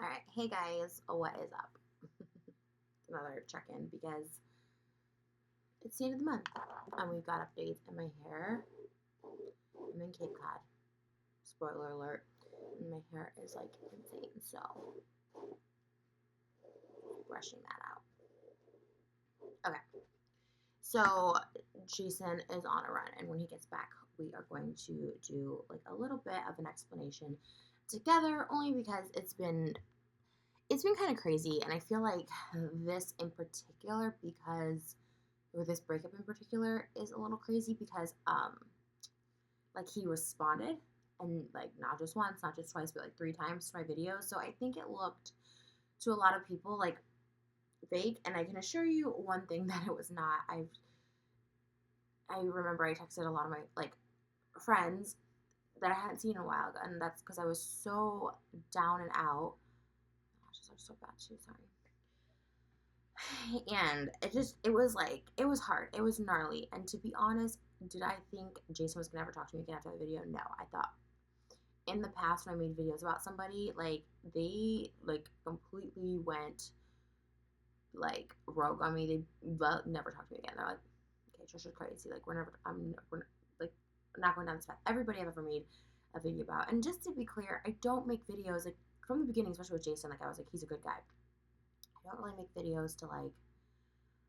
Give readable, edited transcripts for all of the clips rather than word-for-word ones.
All right, hey guys, what is up? Another check-in because it's the end of the month and we've got updates in my hair. I'm in Cape Cod. Spoiler alert. And my hair is like insane, so brushing that out. Okay, so Jason is on a run, and when he gets back, we are going to do like a little bit of an explanation together, only because it's been kind of crazy, and I feel like this in particular because or this breakup in particular is a little crazy because like he responded and like not just once, not just twice, but like three times to my videos. So I think it looked to a lot of people like fake, and I can assure you one thing that it was not. I remember I texted a lot of my like friends that I hadn't seen in a while ago, and that's because I was so down and out. Gosh, this is so bad too. Sorry. And it was like it was hard, it was gnarly, and to be honest, did I think Jason was gonna ever talk to me again after the video? No. I thought in the past when I made videos about somebody, like they like completely went like rogue on me. They never talked to me again. They're like, okay, Trisha's crazy, like we're like not going down this path. Everybody I've ever made a video about, and just to be clear, I don't make videos like from the beginning, especially with Jason, like I was like, he's a good guy. I don't really make videos to like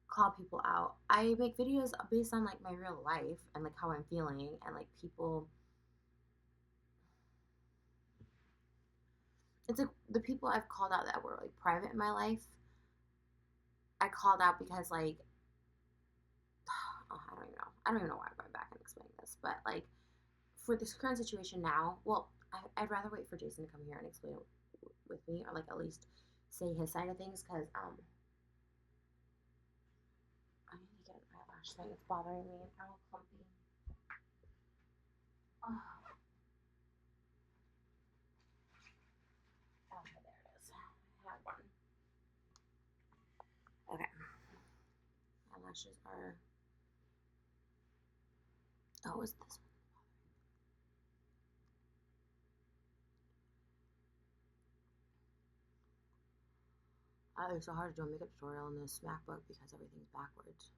call people out. I make videos based on like my real life and like how I'm feeling, and like people, it's like the people I've called out that were like private in my life, I called out because like oh, I don't even know why I'm going back and explaining this, but like for this current situation now, well, I'd rather wait for Jason to come here and explain it with me, or like at least say his side of things, because I need to get an eyelash thing. It's bothering me. I'm all clumpy. Oh, okay, there it is. I had one. Okay. Eyelashes are. Oh, is this one? Oh, it's so hard to do a makeup tutorial in this MacBook because everything's backwards.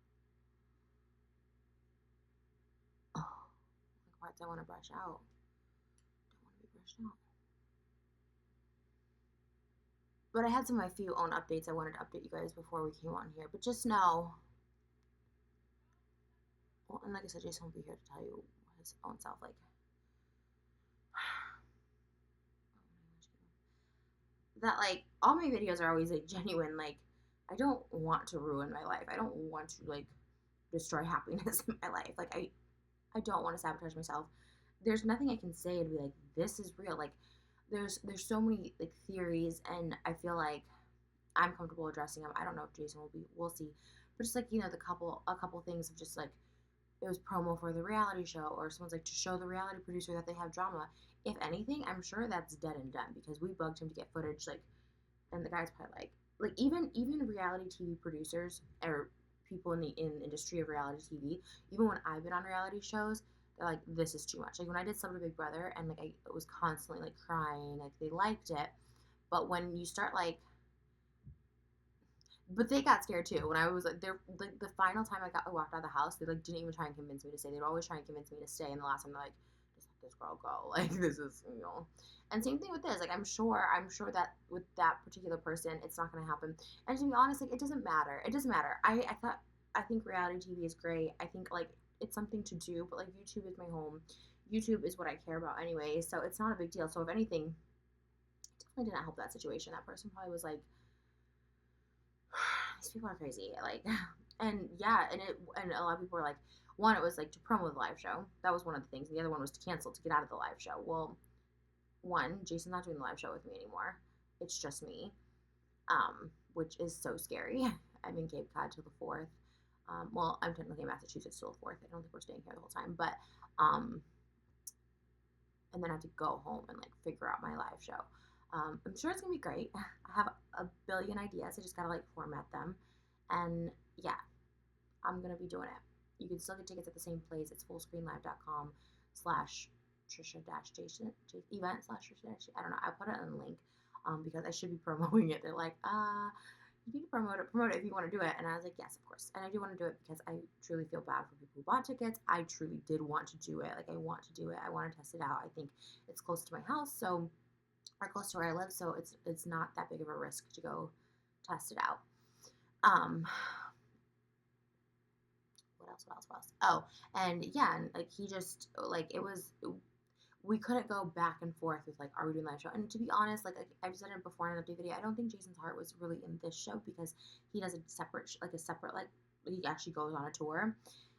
Oh, like parts I want to brush out don't want to be brushed out. But I had some of my few own updates I wanted to update you guys before we came on here. But just know, well, and like I said, Jason will be here to tell you his own self. Like, that like all my videos are always like genuine. Like I don't want to ruin my life. I don't want to like destroy happiness in my life. Like I don't want to sabotage myself. There's nothing I can say and be like, this is real. Like there's so many like theories, and I feel like I'm comfortable addressing them. I don't know if Jason will be. We'll see. But just like a couple things of just like it was promo for the reality show, or someone's like to show the reality producer that they have drama. If anything, I'm sure that's dead and done because we bugged him to get footage. Like, and the guy's probably like even reality TV producers or people in the industry of reality TV. Even when I've been on reality shows, they're like, this is too much. Like when I did Celebrity Big Brother, and like I was constantly like crying, like they liked it, but when you start like but they got scared too when I was like they're like the final time I walked out of the house, they like didn't even try and convince me to stay. They'd always try and convince me to stay, and the last time they're like, just let this girl go. Like this is And same thing with this. Like I'm sure that with that particular person it's not gonna happen. And to be honest, like it doesn't matter. It doesn't matter. I think reality TV is great. I think like it's something to do, but like YouTube is my home. YouTube is what I care about anyway, so it's not a big deal. So if anything, it definitely didn't help that situation. That person probably was like, these people are crazy. Like, and yeah, and a lot of people were like, one, it was like to promo the live show. That was one of the things. And the other one was to cancel to get out of the live show. Well, one, Jason's not doing the live show with me anymore. It's just me, which is so scary. I'm in Cape Cod till the 4th. Well, I'm technically in Massachusetts till the 4th. I don't think we're staying here the whole time, but and then I have to go home and like figure out my live show. I'm sure it's gonna be great. I have a billion ideas. I just gotta like format them, and yeah, I'm gonna be doing it. You can still get tickets at the same place. It's fullscreenlive.com/Trisha Jason event /Trisha. I don't know. I'll put it in the link. because I should be promoting it. They're like, you need to promote it if you want to do it. And I was like, yes, of course. And I do want to do it because I truly feel bad for people who bought tickets. I truly did want to do it. Like, I want to do it. I want to test it out. I think it's close to my house, so, or close to where I live, so it's not that big of a risk to go test it out. Um, what else? Oh, and yeah, and like he just like it was. We couldn't go back and forth with like, are we doing live show? And to be honest, like I've said it before in an update video, I don't think Jason's heart was really in this show because he does a separate like he actually goes on a tour.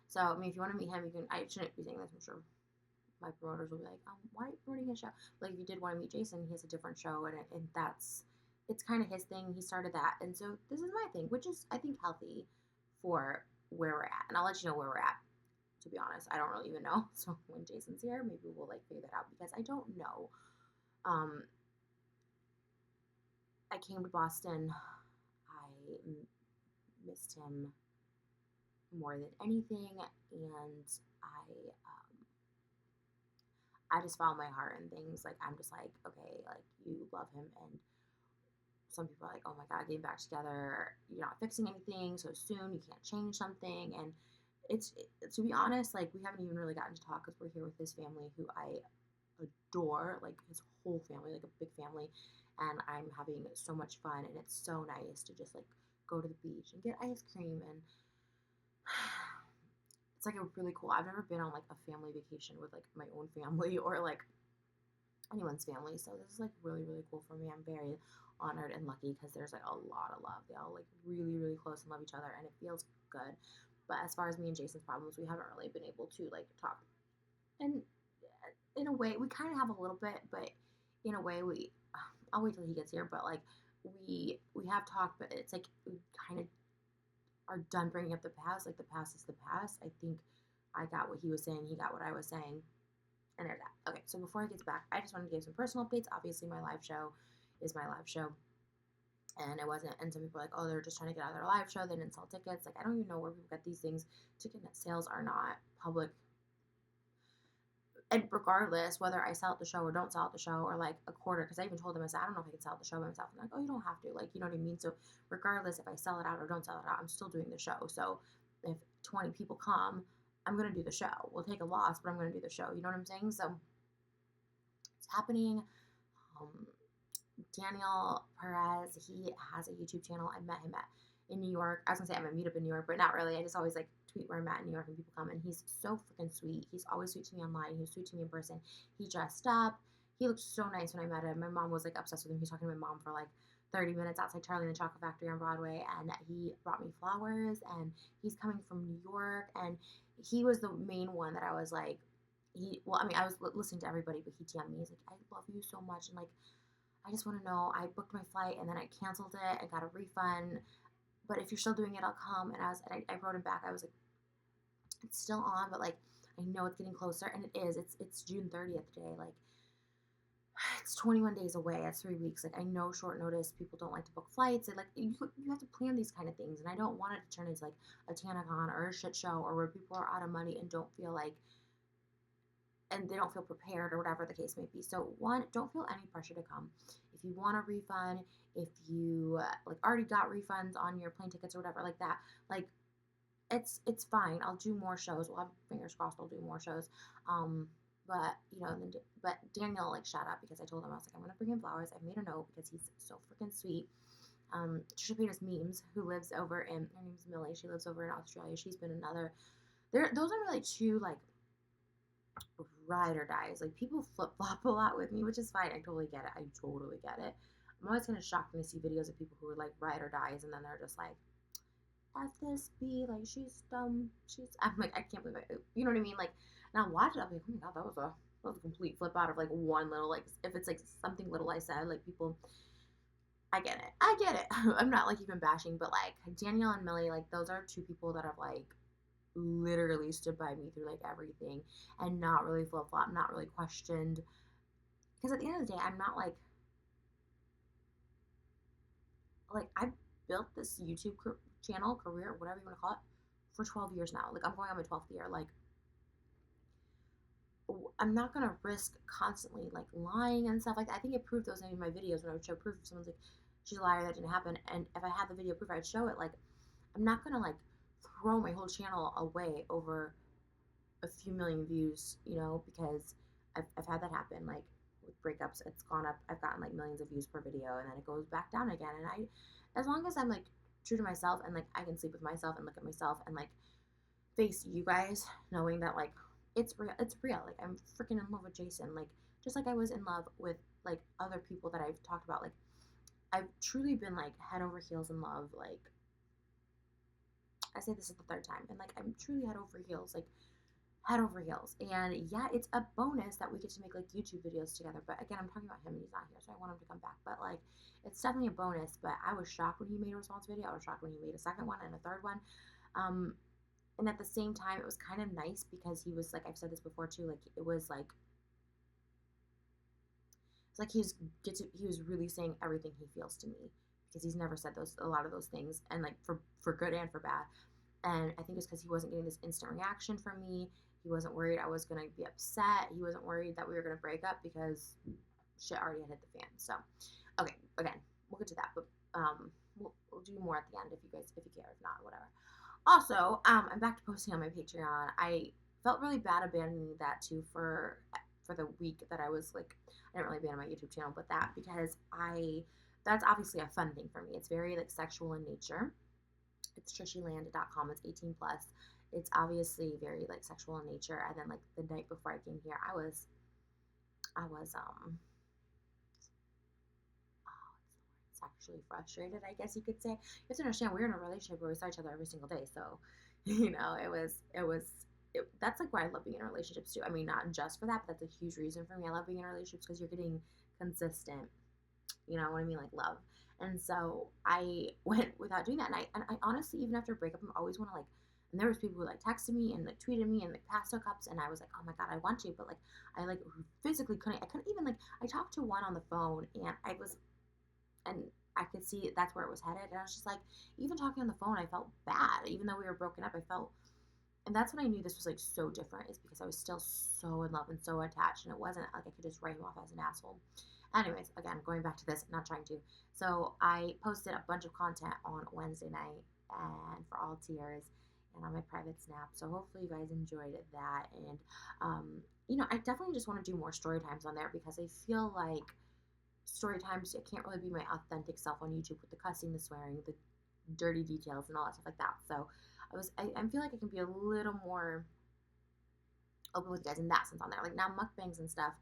So I mean, if you want to meet him, you can. I shouldn't be saying this. I'm sure my promoters will be like, why are you promoting his show? But like if you did want to meet Jason, he has a different show, and it's kind of his thing. He started that, and so this is my thing, which is I think healthy for where we're at, and I'll let you know where we're at. To be honest, I don't really even know. So when Jason's here, maybe we'll like figure that out because I don't know. I came to Boston. I missed him more than anything, and I just follow my heart and things. Like I'm just like, okay, like you love him, and some people are like, oh my god, getting back together, you're not fixing anything so soon, you can't change something, and to be honest, like we haven't even really gotten to talk because we're here with his family, who I adore, like his whole family, like a big family, and I'm having so much fun, and it's so nice to just like go to the beach and get ice cream, and it's like a really cool. I've never been on like a family vacation with like my own family or like anyone's family, so this is like really cool for me. I'm very honored and lucky because there's like a lot of love. They all like really close and love each other, and it feels good. But as far as me and Jason's problems, we haven't really been able to like talk. And in a way, we kind of have a little bit, but in a way, I'll wait till he gets here. But like we have talked, but it's like we kind of are done bringing up the past. Like the past is the past. I think I got what he was saying. He got what I was saying. And there's that. Okay, so before he gets back, I just wanted to give some personal updates. Obviously, my live show is my live show. And it wasn't, and some people are like, oh, they're just trying to get out of their live show. They didn't sell tickets. Like, I don't even know where people get these things. Ticket sales are not public. And regardless, whether I sell at the show or don't sell at the show or like a quarter, because I even told them, I said, I don't know if I can sell at the show by myself. I'm like, oh, you don't have to. Like, you know what I mean? So regardless if I sell it out or don't sell it out, I'm still doing the show. So if 20 people come, I'm going to do the show. We'll take a loss, but I'm going to do the show. You know what I'm saying? So it's happening. Daniel Perez, he has a YouTube channel. I met him in New York. I was gonna say I'm at a meetup in New York, but not really. I just always like tweet where I'm at in New York and people come, and he's so freaking sweet. He's always sweet to me online. He was sweet to me in person. He dressed up. He looked so nice when I met him. My mom was like obsessed with him. He was talking to my mom for like 30 minutes outside Charlie and the Chocolate Factory on Broadway, and he brought me flowers, and he's coming from New York, and he was the main one that I was like, I was listening to everybody, but he DM'd me. He's like, I love you so much, and like, I just want to know, I booked my flight and then I canceled it and got a refund, but if you're still doing it, I'll come. And I wrote him back. I was like, it's still on, but like, I know it's getting closer, and it is. It's June 30th today. Like, it's 21 days away. That's 3 weeks. Like, I know short notice people don't like to book flights. And like, you have to plan these kind of things, and I don't want it to turn into like a TanaCon or a shit show, or where people are out of money and don't feel like, and they don't feel prepared, or whatever the case may be. So one, don't feel any pressure to come. If you want a refund, if you like already got refunds on your plane tickets or whatever like that, like it's fine. I'll do more shows. We'll have, fingers crossed, I'll do more shows. But you know, but Daniel like shot up because I told him, I was like, I'm gonna bring him flowers. I made a note because he's so freaking sweet. Trisha Paytas Memes, who lives over in, her name's Millie. She lives over in Australia. She's been another. Those are really two like ride or dies. Like people flip flop a lot with me, which is fine. I totally get it. I totally get it. I'm always kind of shocked when I see videos of people who are like ride or dies, and then they're just like, F this B, like she's dumb. I'm like, I can't believe it. You know what I mean? Like, now watch it. I'm like, oh my god, that was a complete flip out of like one little, like, if it's like something little I said, like people, I get it. I get it. I'm not like even bashing, but like Danielle and Millie, like those are two people that have like literally stood by me through like everything, and not really flip flop, not really questioned. Because at the end of the day, I'm not like I built this YouTube channel, career, whatever you want to call it, for 12 years now. Like I'm going on my 12th year. Like I'm not gonna risk constantly like lying and stuff like that. I think it proved those in my videos when I would show proof. If someone's like, she's a liar, that didn't happen, and if I had the video proof, I'd show it. Like, I'm not gonna like throw my whole channel away over a few million views, because I've had that happen. Like with breakups, it's gone up. I've gotten like millions of views per video, and then it goes back down again. And as long as I'm like true to myself, and like I can sleep with myself and look at myself and like face you guys, knowing that like it's real. It's real. Like I'm freaking in love with Jason. Like just like I was in love with like other people that I've talked about. Like I've truly been like head over heels in love. Like I say this is the third time, and like I'm truly head over heels. Like head over heels. And yeah, it's a bonus that we get to make like YouTube videos together. But again, I'm talking about him and he's not here, so I want him to come back. But like, it's definitely a bonus. But I was shocked when he made a response video. I was shocked when he made a second one and a third one. And at the same time, it was kind of nice because he was like, I've said this before too. Like it was like, it's like he was really saying everything he feels to me because he's never said a lot of those things, and like for good and for bad. And I think it's because he wasn't getting this instant reaction from me. He wasn't worried I was going to be upset. He wasn't worried that we were going to break up because shit already had hit the fan. So, okay, again, we'll get to that, but we'll do more at the end if you care. If not, whatever. Also, I'm back to posting on my Patreon. I felt really bad abandoning that too for the week that I was like, I didn't really abandon my YouTube channel, but that because that's obviously a fun thing for me. It's very like sexual in nature. It's trishyland.com. It's 18 plus. It's obviously very like sexual in nature. And then like the night before I came here, I was sexually frustrated, I guess you could say. You have to understand we're in a relationship where we saw each other every single day. So, that's like why I love being in relationships too. I mean, not just for that, but that's a huge reason for me. I love being in relationships because you're getting consistent, you know what I mean, like love. And so I went without doing that. And I honestly, even after a breakup, I'm always want to like, and there was people who like texted me and like tweeted me and like past hookups, and I was like, oh my god, I want to, but like I like physically couldn't. I couldn't even like. I talked to one on the phone, and I could see that's where it was headed. And I was just like, even talking on the phone, I felt bad. Even though we were broken up, I felt, and that's when I knew this was like so different, is because I was still so in love and so attached, and it wasn't like I could just write him off as an asshole. Anyways, again, going back to this, not trying to. So I posted a bunch of content on Wednesday night and for all tiers and on my private snap. So hopefully you guys enjoyed that. And, I definitely just want to do more story times on there because I feel like story times, I can't really be my authentic self on YouTube with the cussing, the swearing, the dirty details, and all that stuff like that. So I feel like I can be a little more open with you guys in that sense on there. Like now mukbangs and stuff,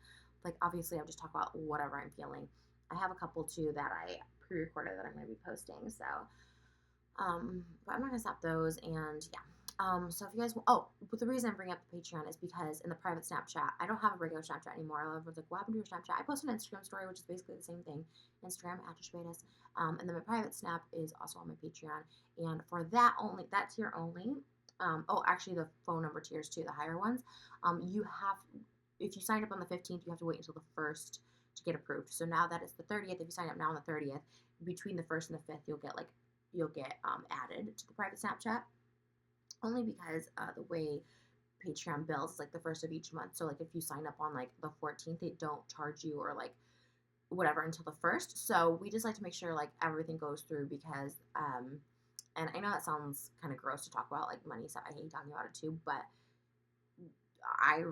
like obviously I'll just talk about whatever I'm feeling. I have a couple too that I pre-recorded that I'm going to be posting. So, but I'm not going to stop those. And yeah. So if you guys, but the reason I'm bringing up the Patreon is because in the private Snapchat, I don't have a regular Snapchat anymore. Everyone's like, what happened to your Snapchat? I posted an Instagram story, which is basically the same thing. Instagram, @Trishbetas. And then my private Snap is also on my Patreon. And for that tier only, actually the phone number tiers too, the higher ones, if you signed up on the 15th, you have to wait until the 1st to get approved. So now that it's the 30th, if you sign up now on the 30th, between the 1st and the 5th, you'll get added to the private Snapchat. Only because the way Patreon bills is like the 1st of each month. So like if you sign up on like the 14th, they don't charge you or like whatever until the 1st. So we just like to make sure like everything goes through because and I know that sounds kind of gross to talk about like money stuff. I hate talking about it too, but I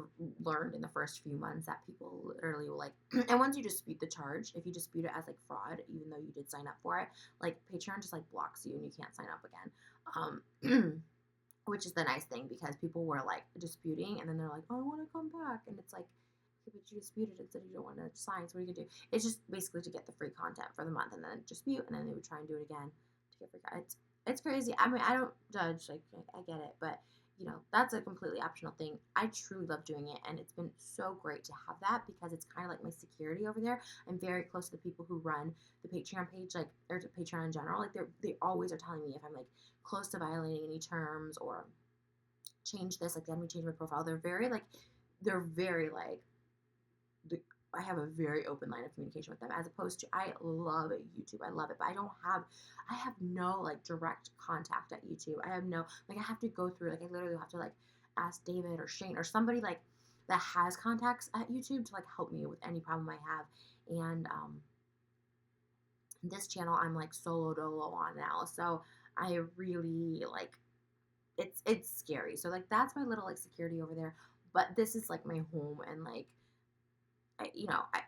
learned in the first few months that people literally will like, and once you dispute the charge, if you dispute it as like fraud, even though you did sign up for it, like Patreon just like blocks you and you can't sign up again. Which is the nice thing because people were like disputing and then they're like, oh, I want to come back. And it's like, okay, but you disputed it, so you don't want to sign. So what are you going to do? It's just basically to get the free content for the month and then dispute and then they would try and do it again to get free content. It's crazy. I mean, I don't judge. Like, I get it. But that's a completely optional thing. I truly love doing it, and it's been so great to have that because it's kind of like my security over there. I'm very close to the people who run the Patreon page, like, or the Patreon in general. Like, they always are telling me if I'm like close to violating any terms or change this, like, then we change my profile. They're very like, I have a very open line of communication with them, as opposed to I love YouTube. I love it, but I have no like direct contact at YouTube. I have no, like, I have to go through, like, I literally have to like ask David or Shane or somebody like that has contacts at YouTube to like help me with any problem I have. And this channel I'm like solo dolo on now, so I really like it's scary. So like that's my little like security over there. But this is like my home, and like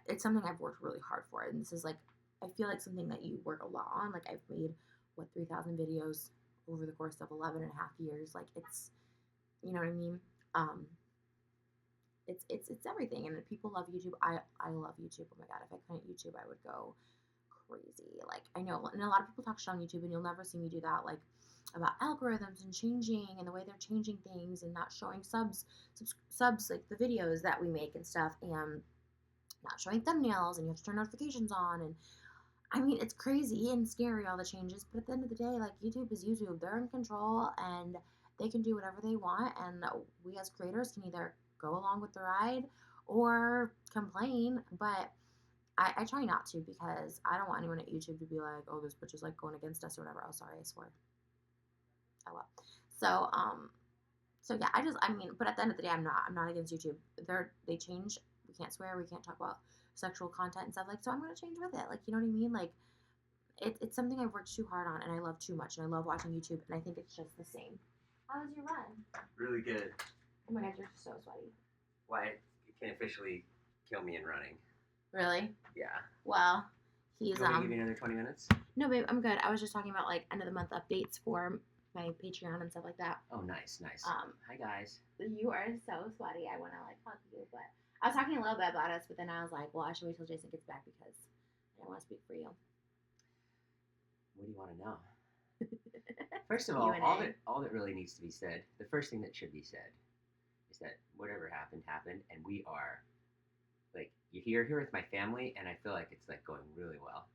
it's something I've worked really hard for, and this is like I feel like something that you work a lot on. Like I've made 3,000 videos over the course of 11 and a half years. Like it's, you know what I mean? It's everything, and people love YouTube. I love YouTube. Oh my god, if I couldn't YouTube, I would go crazy. Like I know, and a lot of people talk shit on YouTube, and you'll never see me do that. Like about algorithms and changing and the way they're changing things and not showing subs like the videos that we make and stuff, and not showing thumbnails, and you have to turn notifications on, and I mean it's crazy and scary, all the changes, but at the end of the day, like YouTube is YouTube. They're in control and they can do whatever they want, and we as creators can either go along with the ride or complain, but I try not to, because I don't want anyone at YouTube to be like, oh, this bitch is like going against us or whatever. Oh, sorry, I swore. Oh well. So yeah, but at the end of the day, I'm not against YouTube. They change. We can't swear. We can't talk about sexual content and stuff, like, so I'm gonna change with it. Like, you know what I mean? Like, it's something I've worked too hard on, and I love too much, and I love watching YouTube, and I think it's just the same. How was your run? Really good. Oh my god, you're so sweaty. Why? You can officially kill me in running. Really? Yeah. Well, he's You want me to give you another 20 minutes? No, babe, I'm good. I was just talking about like end of the month updates for my Patreon and stuff like that. Oh, nice. Hi guys. You are so sweaty. I want to like hug you, but I was talking a little bit about us, but then I was like, well, I should wait till Jason gets back because I don't want to speak for you. What do you want to know? First of all that really needs to be said, the first thing that should be said is that whatever happened, and we are, like, you're here with my family, and I feel like it's, like, going really well.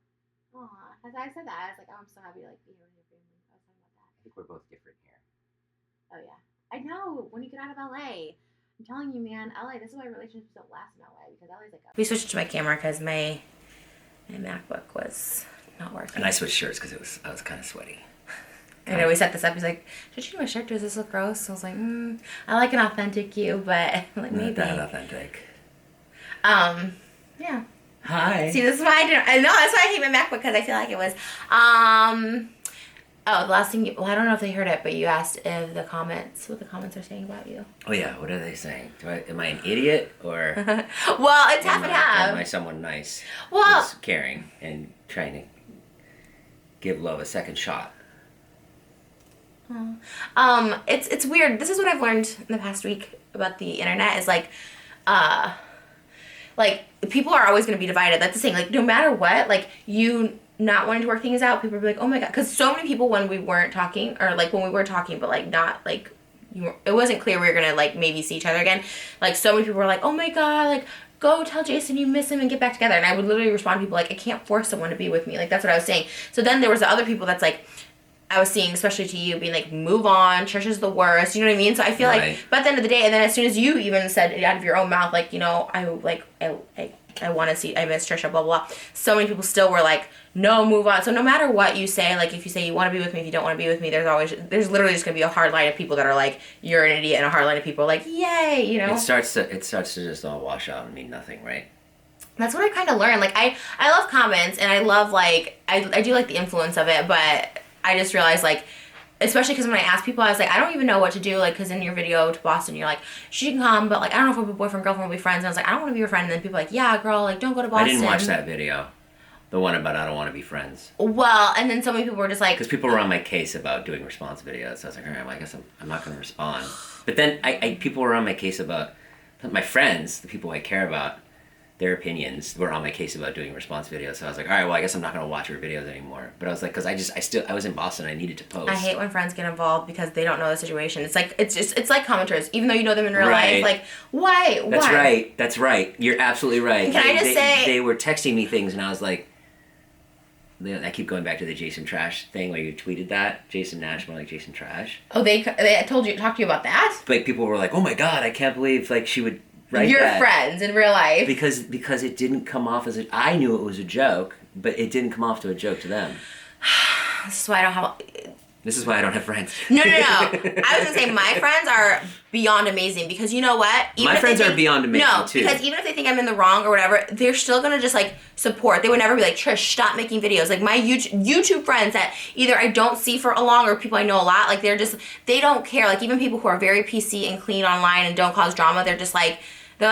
Aw, as I said that, I was like, oh, I'm so happy to, like, be here with your family. I was talking about that. I think we're both different here. Oh, yeah. I know, when you get out of LA. I'm telling you, man, LA, this is why relationships don't last in LA, because LA's like we switched to my camera because my MacBook was not working. And I switched shirts because I was kind of sweaty. I know, we set this up. He's like, should you do my shirt? Does this look gross? I was like, I like an authentic you, but like maybe. Not that authentic. Yeah. Hi. See, this is why I know, that's why I hate my MacBook, because I feel like it was, oh, the last thing, I don't know if they heard it, but you asked if what the comments are saying about you. Oh yeah, what are they saying? Am I an idiot, or? Well, it's half and half. Am I someone nice? Well. Who's caring and trying to give love a second shot? It's weird. This is what I've learned in the past week about the internet is like people are always going to be divided. That's the thing. Like, no matter what, like, you not wanting to work things out, people will be like, oh my god, because so many people when we weren't talking, or like when we were talking, but like not like it wasn't clear we were gonna like maybe see each other again. Like, so many people were like, oh my god, like, go tell Jason you miss him and get back together. And I would literally respond to people like, I can't force someone to be with me. Like, that's what I was saying. So then there was the other people that's like, I was seeing, especially to you, being like, move on, Trisha's the worst, you know what I mean? So I feel like, but at the end of the day, and then as soon as you even said it out of your own mouth, like, you know, I want to see, I miss Trisha, blah, blah, blah. So many people still were like, no, move on. So no matter what you say, like, if you say you want to be with me, if you don't want to be with me, there's literally just going to be a hard line of people that are like, you're an idiot, and a hard line of people are like, yay, you know? It starts to just all wash out and mean nothing, right? That's what I kind of learned. Like, I love comments, and I love, like, I do like the influence of it, but I just realized, like, especially because when I asked people, I was like, I don't even know what to do, like, because in your video to Boston, you're like, she can come, but, like, I don't know if we'll be boyfriend, girlfriend, we'll be friends, and I was like, I don't want to be your friend, and then people are like, yeah, girl, like, don't go to Boston. I didn't watch that video. The one about I don't want to be friends. Well, and then so many people were just like... Because people were on my case about doing response videos, so I was like, all right, well, I guess I'm not going to respond. But then people were on my case about... My friends, the people I care about, their opinions were on my case about doing response videos. So I was like, all right, well, I guess I'm not going to watch your videos anymore. But I was like, because I was in Boston, I needed to post. I hate when friends get involved because they don't know the situation. It's like, it's like commenters, even though you know them in real life. Like, why? That's right. You're absolutely right. Can I just say... They were texting me things, and I was like... I keep going back to the Jason Trash thing where you tweeted that. Jason Nash, more like Jason Trash. Oh, they talked to you about that? Like, people were like, oh my god, I can't believe, like, she would write Your that. friends in real life. Because it didn't come off as I knew it was a joke, but it didn't come off to a joke to them. This is why I don't have... This is why I don't have friends. No. I was gonna say my friends are beyond amazing because you know what? My friends are beyond amazing too. Because even if they think I'm in the wrong or whatever, they're still gonna just like support. They would never be like, Trish, stop making videos. Like my YouTube friends that either I don't see for a long or people I know a lot, like they don't care. Like even people who are very PC and clean online and don't cause drama, they're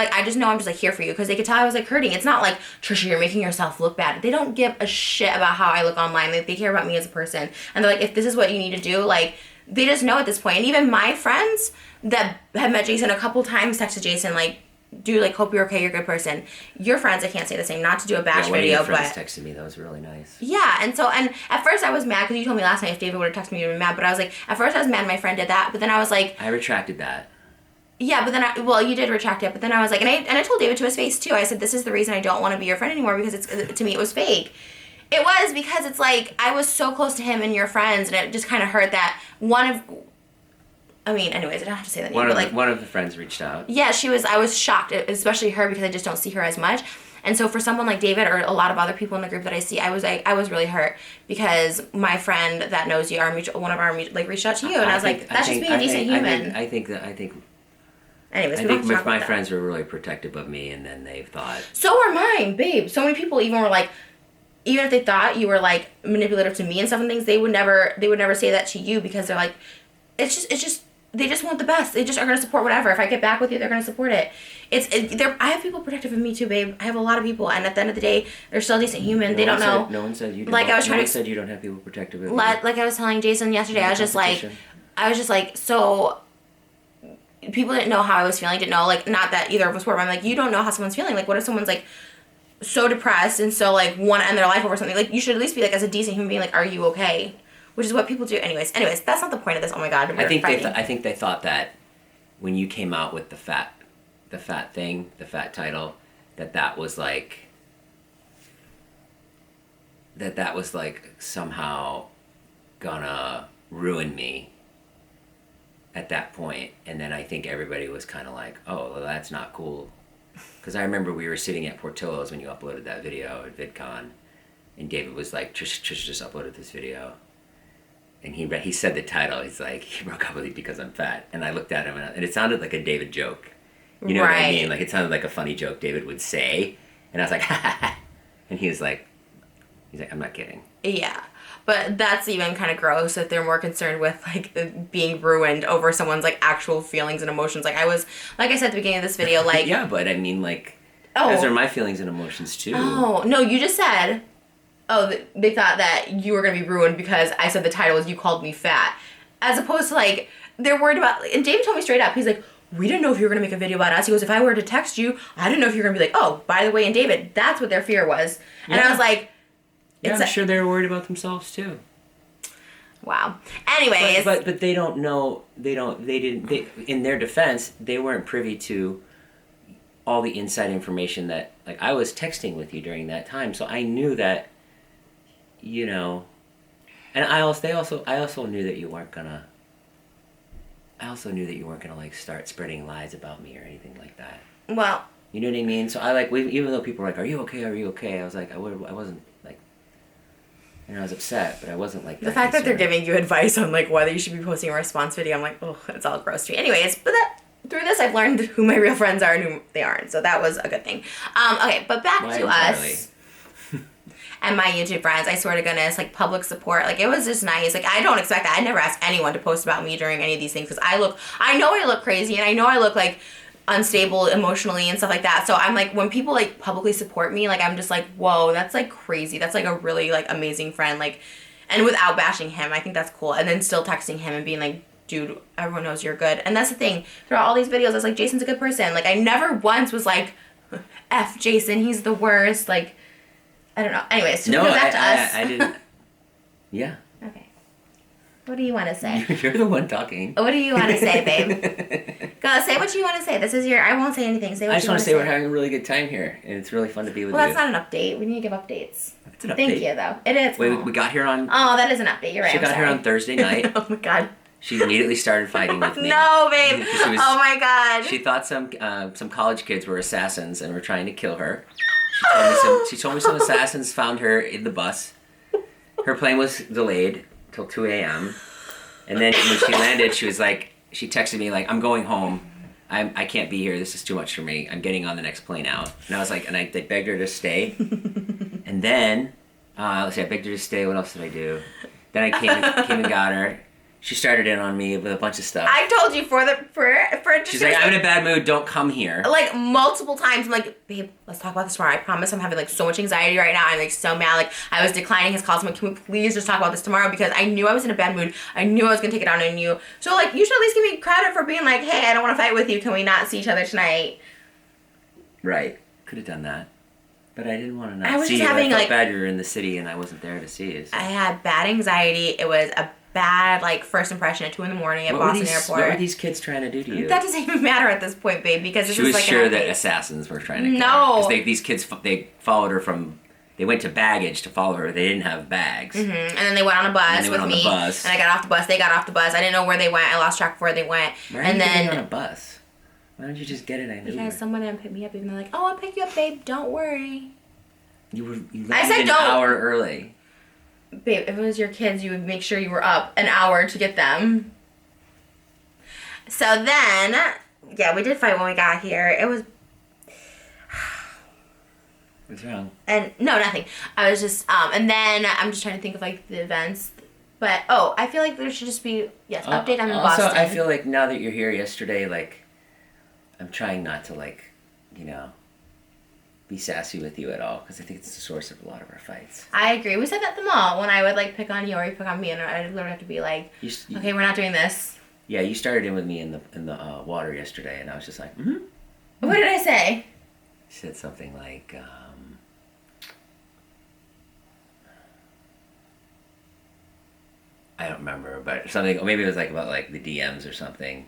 like, I just know I'm just like here for you because they could tell I was like hurting. It's not like, Trisha, you're making yourself look bad. They don't give a shit about how I look online. Like, they care about me as a person. And they're like, if this is what you need to do, like, they just know at this point. And even my friends that have met Jason a couple times texted Jason, like, dude, like, hope you're okay, you're a good person. Your friends, I can't say the same, not to do a bash video, but... friends texted me, that was really nice. Yeah, and at first I was mad because you told me last night if David would have texted me, you'd be mad. But I was like, at first I was mad my friend did that, but then I was like... I retracted that. Yeah, but then you did retract it, but then I was like, and I told David to his face too. I said, this is the reason I don't want to be your friend anymore because to me it was fake. It was because it's like I was so close to him and your friends, and it just kind of hurt that anyways, I don't have to say that name. One of the friends reached out. Yeah, I was shocked, especially her because I just don't see her as much. And so for someone like David or a lot of other people in the group that I see, I was really hurt because my friend that knows you, one of our reached out to you, and I was like, that's just being a decent human. I think. Anyways, I think my friends were really protective of me, and then they thought... So were mine, babe. So many people even were like, even if they thought you were like manipulative to me and stuff and things, they would never say that to you because they're like, it's just they just want the best. They just are gonna support whatever. If I get back with you, they're gonna support it. I have people protective of me too, babe. I have a lot of people, and at the end of the day, they're still a decent human. They don't know. No one said you. Like I was trying to. said you don't have people protective of you. Like I was telling Jason yesterday, I was just like, so. People didn't know how I was feeling, didn't know, like, not that either of us were, but I'm like, you don't know how someone's feeling. Like, what if someone's, like, so depressed and so, like, want to end their life over something? Like, you should at least be, like, as a decent human being, like, are you okay? Which is what people do. Anyways, that's not the point of this. Oh, my God. I think they thought that when you came out with the fat title, that was, like, somehow gonna ruin me at that point. And then I think everybody was kind of like, oh, well, that's not cool. Because I remember we were sitting at Portillo's when you uploaded that video at VidCon, and David was like, Trish just uploaded this video. And he said the title, he's like, he broke up with me because I'm fat. And I looked at him, and it sounded like a David joke. You know what I mean? Like, it sounded like a funny joke David would say. And I was like, ha ha ha. And he's like, I'm not kidding. Yeah. But that's even kind of gross that they're more concerned with, like, being ruined over someone's, like, actual feelings and emotions. Like, I said at the beginning of this video, like... Yeah, but I mean, like, those are my feelings and emotions, too. Oh, no, you just said, they thought that you were going to be ruined because I said the title was You Called Me Fat. As opposed to, like, they're worried about... And David told me straight up, he's like, we didn't know if you were going to make a video about us. He goes, if I were to text you, I didn't know if you were going to be like, oh, by the way, and David, that's what their fear was. And I was like... Yeah, I'm sure they were worried about themselves too. Wow. Anyways, but they don't know. They didn't. In their defense, they weren't privy to all the inside information that, like, I was texting with you during that time, so I knew that, you know, and I also knew that you weren't gonna. I also knew that you weren't gonna, like, start spreading lies about me or anything like that. Well, you know what I mean. So even though people were like, "Are you okay? Are you okay?" I was like, I wasn't. And I was upset, but I wasn't like that. The fact that they're giving you advice on, like, whether you should be posting a response video, I'm like, oh, it's all gross to me. Anyways, but through this, I've learned who my real friends are and who they aren't. So that was a good thing. Okay, but back to us and my YouTube friends. I swear to goodness, like, public support, like, it was just nice. Like, I don't expect that. I never ask anyone to post about me during any of these things because I know I look crazy, and I know I look like unstable emotionally and stuff like that. So I'm like, when people, like, publicly support me, like, I'm just like, whoa, that's, like, crazy. That's, like, a really, like, amazing friend. Like, and without bashing him, I think that's cool. And then still texting him and being like, dude, everyone knows you're good. And that's the thing. Throughout all these videos, I was like, Jason's a good person. Like, I never once was like, F Jason, he's the worst. Like, I don't know. Anyways, to go back to us. I didn't. Yeah. Okay. What do you want to say? You're the one talking. What do you want to say, babe? Go, say what you want to say. This is I won't say anything. Say what you want to say. I just want to say we're having a really good time here, and it's really fun to be with you. Well, that's not an update. We need to give updates. It's an update. Thank you, though. It is. Wait, we got here on... Oh, that is an update. You're right. She got here on Thursday night. Oh, my God. She immediately started fighting with me. No, babe. Oh, my God. She thought some college kids were assassins and were trying to kill her. She told me some assassins found her in the bus. Her plane was delayed till 2 a.m. And then when she landed, she was like, she texted me like, I'm going home. I can't be here. This is too much for me. I'm getting on the next plane out. And I was like, and I begged her to stay. And then, let's see, I begged her to stay. What else did I do? Then I came and got her. She started in on me with a bunch of stuff. I told you for She's like, I'm in a bad mood. Don't come here. Like multiple times. I'm like, babe, let's talk about this tomorrow. I promise I'm having like so much anxiety right now. I'm like so mad. Like I was declining his calls. I'm like, can we please just talk about this tomorrow? Because I knew I was in a bad mood. I knew I was gonna take it out on you. So like, you should at least give me credit for being like, hey, I don't want to fight with you. Can we not see each other tonight? Right. Could have done that. But I didn't want to not I was see just you. having, I felt like- bad you were in the city and I wasn't there to see you. So. I had bad anxiety. It was a bad like first impression at 2 a.m. at Boston Airport. What were these kids trying to do to you? That doesn't even matter at this point, babe, because this She is was like sure that assassins were trying to kill No. her. Because these kids, they followed her from... They went to baggage to follow her. They didn't have bags. And then they went on a bus with me. Bus. And I got off the bus. They got off the bus. I didn't know where they went. I lost track of where they went. Why are and you then getting on a bus? Why don't you just get it? because someone didn't pick me up, even they're like, "Oh, I'll pick you up, babe. Don't worry." You I left said an don't. hour early. Babe, if it was your kids, you would make sure you were up an hour to get them. So then, yeah, we did fight when we got here. It was, What's wrong? and no, nothing. I was just, and then I'm just trying to think of like the events. But I feel like there should just be update. I'm in also, Boston. I feel like now that you're here yesterday, like I'm trying not to be sassy with you at all because I think it's the source of a lot of our fights. I agree. We said that at the mall when I would like pick on you or you pick on me, and I literally have to be like, okay, we're not doing this. Yeah, you started in with me in the water yesterday, and I was just like, What did I say? You said something like, I don't remember, but something. Maybe it was like about like the DMs or something.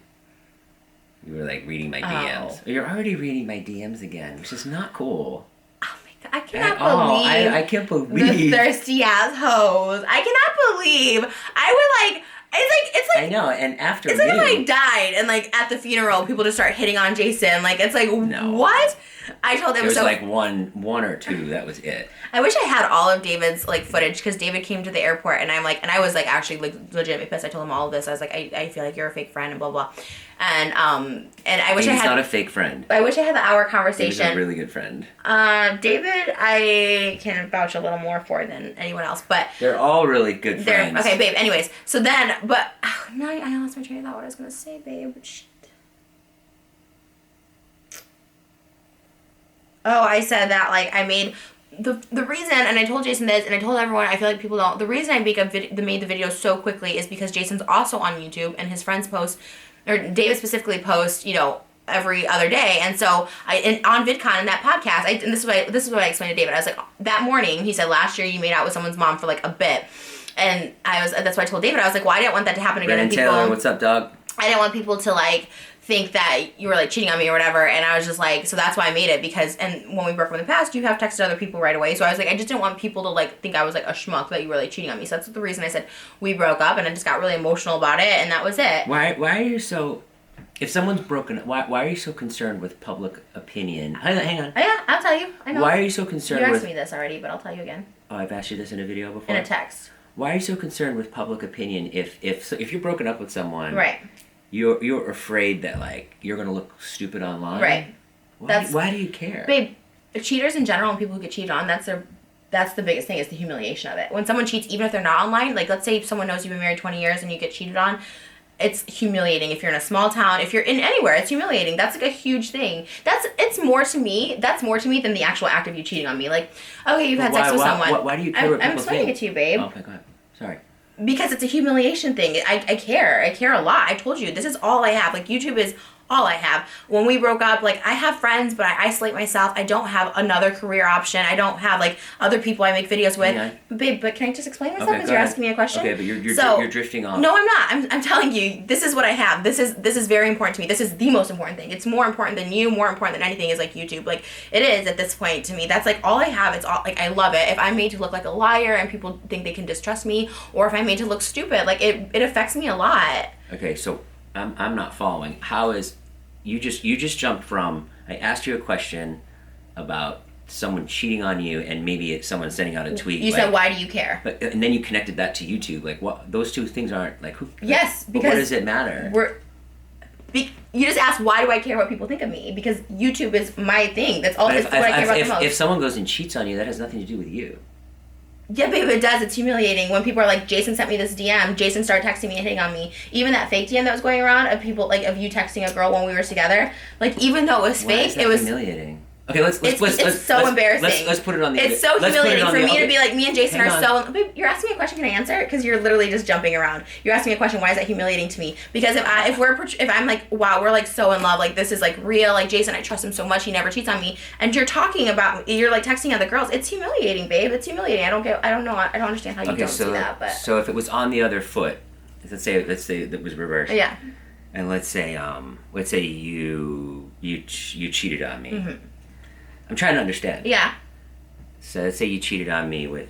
You were like reading my DMs. You're already reading my DMs again, which is not cool. Oh my god, I cannot believe. believe I can't believe the thirsty ass hoes. I cannot believe I would like. It's like I know, and after it's like if I died and like at the funeral people just start hitting on Jason. Like it's like what? I told them it was so. like one or two. That was it. I wish I had all of David's like footage because David came to the airport and I was like actually like legitimately pissed. I told him all of this. I was like, I feel like you're a fake friend and blah blah. And I wish I had. He's not a fake friend. I wish I had the hour conversation. He's a really good friend. David, I can vouch a little more for than anyone else, but they're all really good friends. okay, babe. Anyways, so then, but now I lost my train of thought. What I was gonna say, babe. Shit. Oh, I said that like I made the reason, and I told Jason this, and I told everyone. I feel like people don't. The reason I made the video so quickly is because Jason's also on YouTube, and his friends post, or David specifically posts, every other day. And so on VidCon in that podcast, and this is what I explained to David. I was like, that morning he said last year you made out with someone's mom for like a bit, and that's why I told David. I was like, well, I didn't want that to happen again. Brandon Taylor, what's up, dog? I didn't want people to like think that you were like cheating on me or whatever, and I was just like, so that's why I made it, because and when we broke up in the past, you have texted other people right away, so I was like, I just didn't want people to like think I was like a schmuck that you were like cheating on me. So that's the reason I said we broke up, and I just got really emotional about it, and that was it. Why are you so? If someone's broken, why are you so concerned with public opinion? Hang on. Oh, yeah, I'll tell you. I know. Why are you so concerned You with? asked me this already, but I'll tell you again. Oh, I've asked you this in a video before. In a text. Why are you so concerned with public opinion? If you're broken up with someone, Right. You're afraid that like you're gonna look stupid online. Right. Why do you care? Babe, cheaters in general and people who get cheated on, that's the biggest thing, is the humiliation of it. When someone cheats, even if they're not online, like let's say someone knows you've been married 20 years and you get cheated on, it's humiliating. If you're in a small town, if you're in anywhere, it's humiliating. That's like a huge thing. That's more to me than the actual act of you cheating on me. Like, okay, you've had sex with someone. Why do you care what people I'm explaining think? it to you, babe. Oh, okay, go ahead. Sorry. Because it's a humiliation thing. I care. I care a lot. I told you, this is all I have. Like, YouTube is all I have. When we broke up, like, I have friends, but I isolate myself. I don't have another career option. I don't have, like, other people I make videos with. Yeah. Babe, but can I just explain myself because Okay, you're ahead. asking me a question? Okay, but you're drifting off. No, I'm not. I'm telling you, this is what I have. This is very important to me. This is the most important thing. It's more important than you, more important than anything is, like, YouTube. Like, it is at this point to me. That's, like, all I have. It's all, like, I love it. If I'm made to look like a liar and people think they can distrust me, or if I'm made to look stupid, like, it affects me a lot. Okay, so I'm not following. How is you just jumped from, I asked you a question about someone cheating on you and maybe it's someone sending out a tweet. You said, why do you care? But, and then you connected that to YouTube. Like, what? Those two things aren't like who? Yes, like, because what does it matter? You just asked, why do I care what people think of me? Because YouTube is my thing. That's all. It's what I care about the most. If someone goes and cheats on you, that has nothing to do with you. Yeah, babe, it does. It's humiliating when people are like, Jason sent me this DM. Jason started texting me and hitting on me. Even that fake DM that was going around of people like of you texting a girl when we were together. Like even though it was fake, it was humiliating. Okay, let's embarrassing. Let's put it on the. It's so humiliating for me to be like, me and Jason Hang are so. Babe, you're asking me a question. Can I answer? Because you're literally just jumping around. You're asking me a question. Why is that humiliating to me? Because if I'm like, wow, we're like so in love. Like this is like real. Like Jason, I trust him so much. He never cheats on me. And you're talking about, you're like texting other girls. It's humiliating, babe. It's humiliating. I don't know. I don't understand how you don't see that. But so if it was on the other foot, let's say that was reversed. Yeah. And let's say you cheated on me. Mm-hmm. I'm trying to understand. Yeah. So let's say you cheated on me with.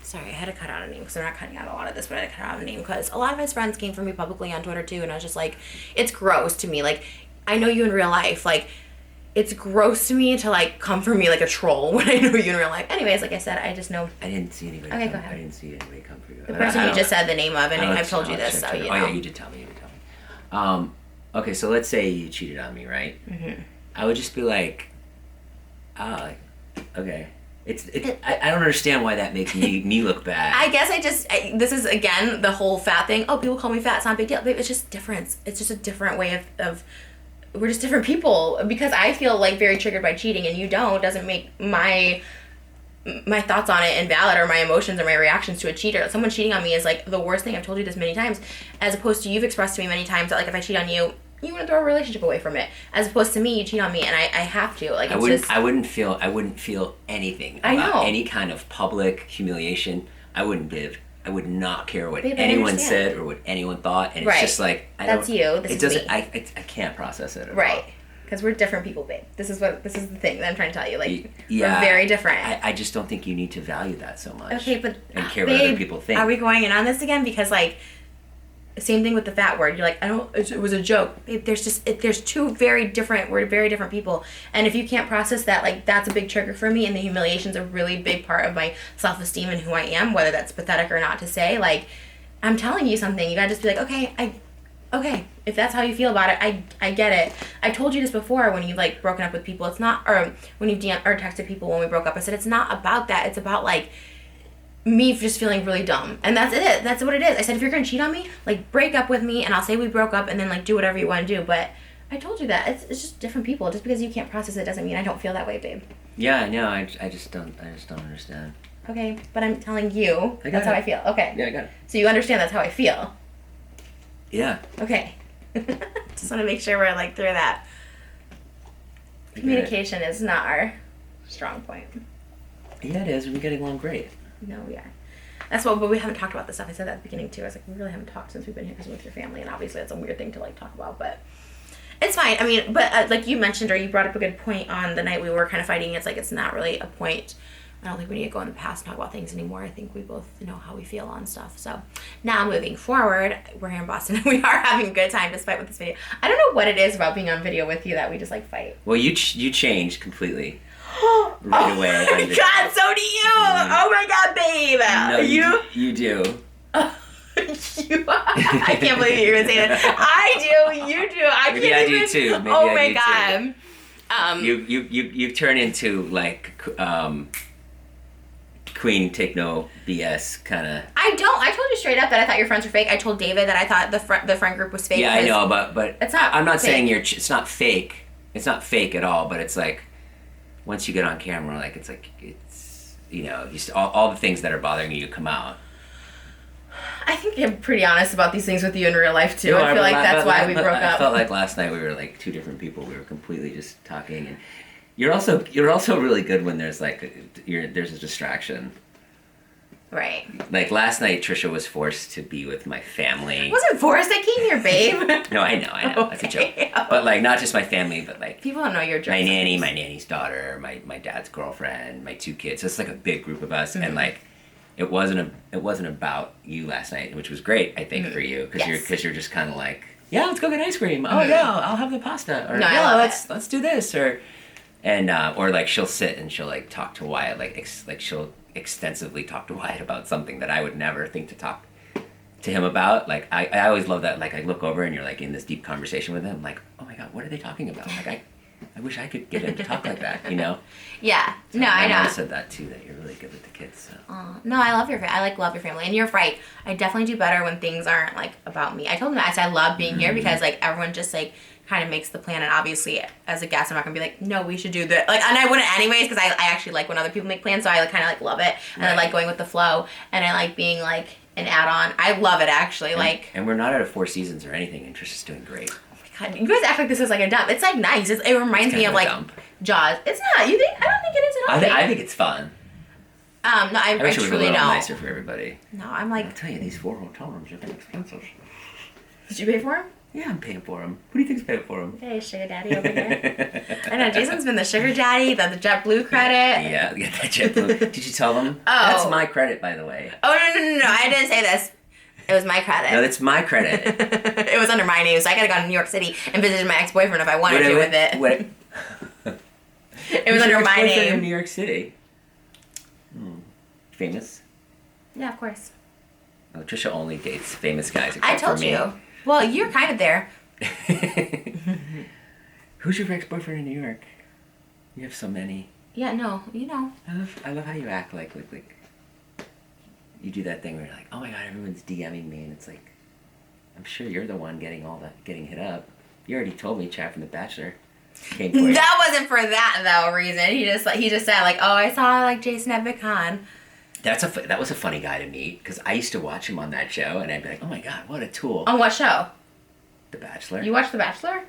Sorry, I had to cut out a name because I'm not cutting out a lot of this, but I had to cut out a name because a lot of his friends came for me publicly on Twitter too, and I was just like, it's gross to me. Like, I know you in real life. Like, it's gross to me to like come for me like a troll when I know you in real life. Anyways, like I said, I just know. I didn't see anybody. Okay, go ahead. I didn't see anybody come for you. The person you just said the name of, and I've told you this, so you know. Oh yeah, you did tell me. Okay, so let's say you cheated on me, right? Mm-hmm. I would just be like, okay. I don't understand why that makes me look bad. I guess this is again the whole fat thing. Oh, people call me fat. It's not a big deal. It's just different. It's just a different way of we're just different people. Because I feel like very triggered by cheating and you don't, doesn't make my thoughts on it invalid or my emotions or my reactions to a cheater. Someone cheating on me is like the worst thing. I've told you this many times, as opposed to you've expressed to me many times that like if I cheat on you, you want to throw a relationship away from it, as opposed to me, you cheat on me and I have to. Like, I wouldn't feel anything about any kind of public humiliation. I would not care what anyone said or what anyone thought, and it's just like that's you. This is me. I can't process it at all. Right. Because we're different people, babe. This is the thing that I'm trying to tell you. Like, we're very different. I just don't think you need to value that so much. Okay, but and care what other people think. Are we going in on this again? Because like, same thing with the fat word. You're like, it was a joke. Babe, there's two very different. We're very different people. And if you can't process that, like that's a big trigger for me. And the humiliation's a really big part of my self-esteem and who I am, whether that's pathetic or not to say. Like, I'm telling you something. You gotta just be like, okay, if that's how you feel about it, I get it. I told you this before when you've like broken up with people. It's not, or when you've DM or texted people when we broke up. I said it's not about that. It's about like me just feeling really dumb, and that's it. That's what it is. I said if you're gonna cheat on me, like break up with me, and I'll say we broke up, and then like do whatever you want to do. But I told you that it's just different people. Just because you can't process it doesn't mean I don't feel that way, babe. Yeah, I know. I just don't understand. Okay, but I'm telling you that's how I feel. Okay. Yeah, I got it. So you understand that's how I feel. Yeah. Okay. Just want to make sure we're like through that. Communication is not our strong point. Yeah, it is. We're getting along great. No, we are. That's what, but we haven't talked about this stuff. I said that at the beginning too. I was like, we really haven't talked since we've been here because we're with your family, and obviously that's a weird thing to like talk about, but it's fine. I mean, but like you mentioned, or you brought up a good point on the night we were kind of fighting. It's like it's not really a point. I don't think we need to go in the past and talk about things anymore. I think we both know how we feel on stuff. So now moving forward, we're here in Boston and we are having a good time despite with this video. I don't know what it is about being on video with you that we just like fight. Well, you changed completely. Right away. Oh my god, so do you! Oh my god, babe! No, you do. I can't believe you're gonna say that. I do, you do. Maybe I do too. Maybe oh I my god. You turn into like Queen take no BS kind of. I don't. I told you straight up that I thought your friends were fake. I told David that I thought the friend group was fake. Yeah, I know, but it's not. I'm not fake. saying it's not fake. It's not fake at all. But it's like once you get on camera, like it's all the things that are bothering you come out. I think I'm pretty honest about these things with you in real life too. I feel like that's why we broke up. I felt like last night we were like two different people. We were completely just talking, and you're also really good when there's like there's a distraction. Right. Like last night, Trisha was forced to be with my family. I wasn't forced. I came here, babe. No, I know. That's a joke. But like not just my family, but like people don't know your jokes. My nanny's daughter, my dad's girlfriend, my two kids. So it's like a big group of us, and like. It wasn't about you last night, which was great, I think, for you, because you're just kind of like, yeah, let's go get ice cream. Oh yeah, I'll have the pasta, or let's do this, or And or like she'll sit and she'll like talk to Wyatt, like she'll extensively talk to Wyatt about something that I would never think to talk to him about. Like I always love that. Like I look over and you're like in this deep conversation with him. Like, oh my god, what are they talking about? Like I wish I could get him to talk like that. You know? Yeah. So No, I my mom know. said that too. That you're really good with the kids. So. No, I love love your family, and you're right. I definitely do better when things aren't like about me. I told him that I said I love being here because like everyone just like kind of makes the plan, and obviously as a guest I'm not gonna be like, no, we should do that, like, and I wouldn't anyways because I actually like when other people make plans, so I like, kind of like love it, and I like going with the flow, and I like being like an add-on. I love it actually. And we're not out of 4 seasons or anything, and Trisha's doing great. Oh my god, you guys act like this is like a dump. It's like nice. It reminds me of like dump. Jaws. It's not. You think? I don't think it is at all. I think it's fun. No, I I wish it was a truly little don't. nicer for everybody. No, I'm like, I'll tell you, these 4 hotel rooms are getting expensive. did you pay for him? Yeah, I'm paying for them. Who do you think's paying for them? Okay, sugar daddy over here. I know Jason's been the sugar daddy, the JetBlue credit. Yeah, get that JetBlue. Did you tell them? Oh. That's my credit, by the way. Oh no! I didn't say this. It was my credit. No, that's my credit. It was under my name, so I could have gone to New York City and visited my ex-boyfriend if I wanted to with it. What? It was under my In name. New York City. Famous. Yeah, of course. Oh, Trisha only dates famous guys. I except told for me. you. Well, you're kind of there. Who's your ex-boyfriend in New York? You have so many. Yeah, no, you know. I love how you act like you do that thing where you're like, oh my god, everyone's DMing me, and it's like, I'm sure you're the one getting hit up. You already told me Chad from The Bachelor came for you. That wasn't for that though reason. He just said like, oh, I saw like Jason at VidCon. That was a funny guy to meet because I used to watch him on that show, and I'd be like, oh my god, what a tool. On what show? The Bachelor. You watched The Bachelor?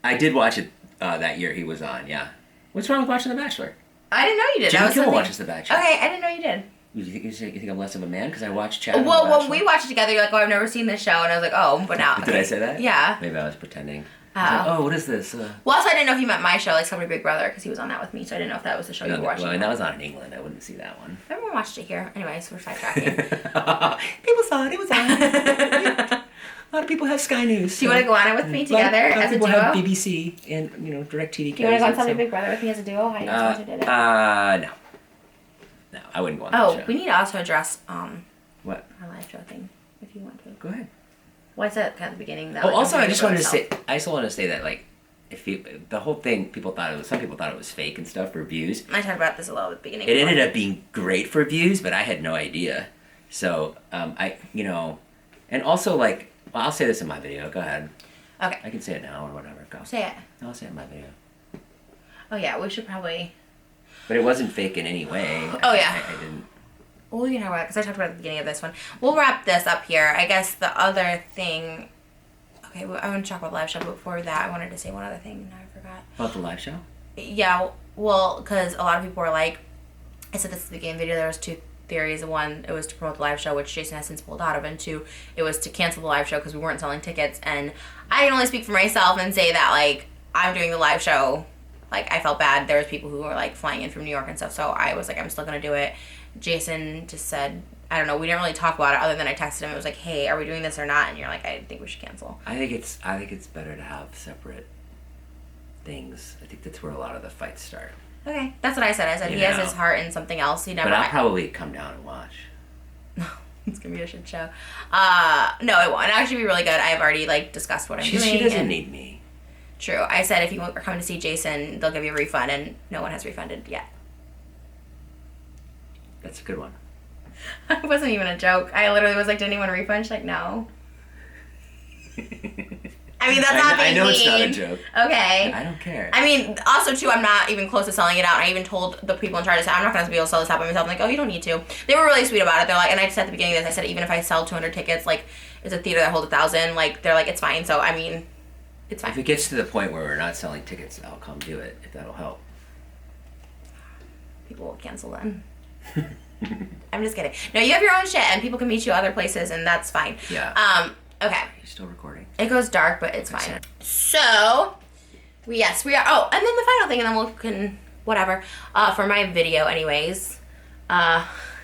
I did watch it that year he was on. Yeah. What's wrong with watching The Bachelor? I didn't know you did. Jimmy That was Kimmel something. watches The Bachelor. Okay, I didn't know you did. You think I'm less of a man because I watched Chad? Well, on The when Bachelor? we watched it together, you're like, oh, I've never seen this show, and I was like, oh, but now. Did I say that? Yeah. Maybe I was pretending. I was like, oh, what is this? Well, also I didn't know if you meant my show, like Celebrity Big Brother, because he was on that with me, so I didn't know if that was the show you were watching. Well, and that was on in England. I wouldn't see that one. Everyone watched it here. Anyways, we're sidetracking. People saw it. It was on. A lot of people have Sky News. Do you want to go on it with me together a lot of as a people duo? have BBC and DirecTV. Do you want to go on Celebrity Big Brother with me as a duo? How do you guys want to do it? No. No, I wouldn't go on that Oh, show. we need to also address What? our live show thing, if you want to. Go ahead. Well, I said at the beginning that. Oh, like, also, I'm I just gonna wanted to go say, I also want to say that like, the whole thing, some people thought it was fake and stuff for views. I talked about this a little at the beginning. It ended up being great for views, but I had no idea. So and also like, well, I'll say this in my video. Go ahead. Okay. I can say it now or whatever. Go. Say it. No, I'll say it in my video. Oh yeah, we should probably. But it wasn't fake in any way. Oh, yeah. I didn't. Well, we can talk about it because I talked about it at the beginning of this one. We'll wrap this up here. I guess the other thing. Okay, well, I want to talk about the live show, but before that, I wanted to say one other thing. And I forgot. About the live show? Yeah, well, because a lot of people were like, I said this at the beginning of the video, there was 2 theories. One, it was to promote the live show, which Jason has since pulled out of, and 2, it was to cancel the live show because we weren't selling tickets. And I can only speak for myself and say that, like, I'm doing the live show. Like, I felt bad. There was people who were, like, flying in from New York and stuff, so I was like, I'm still going to do it. Jason just said, I don't know, we didn't really talk about it other than I texted him. It was like, hey, are we doing this or not? And you're like, I think we should cancel. I think it's better to have separate things. I think that's where a lot of the fights start. Okay, that's what I said. I said he has his heart in something else. He never. But I'll probably come down and watch. It's gonna be a shit show. No, it won't. It'll actually be really good. I've already like discussed what I'm doing. She doesn't need me. True. I said if you are coming to see Jason, they'll give you a refund, and no one has refunded yet. That's a good one. It wasn't even a joke. I literally was like, did anyone refund? She's like, no. I mean, that's not being I know mean. it's not a joke. Okay. I don't care. I mean, also too, I'm not even close to selling it out. I even told the people in charge, I said, I'm not gonna be able to sell this out by myself. I'm like, oh, you don't need to. They were really sweet about it. They're like, and I said at the beginning of this, I said, even if I sell 200 tickets, like, it's a theater that holds 1,000. Like, they're like, it's fine. So I mean, it's fine. If it gets to the point where we're not selling tickets, I'll come do it if that'll help. People will cancel then. I'm just kidding. No, you have your own shit, and people can meet you other places, and that's fine. Yeah. Okay. You're still recording. It goes dark, but it's fine. So, we are. Oh, and then the final thing, and then we can whatever. For my video, anyways.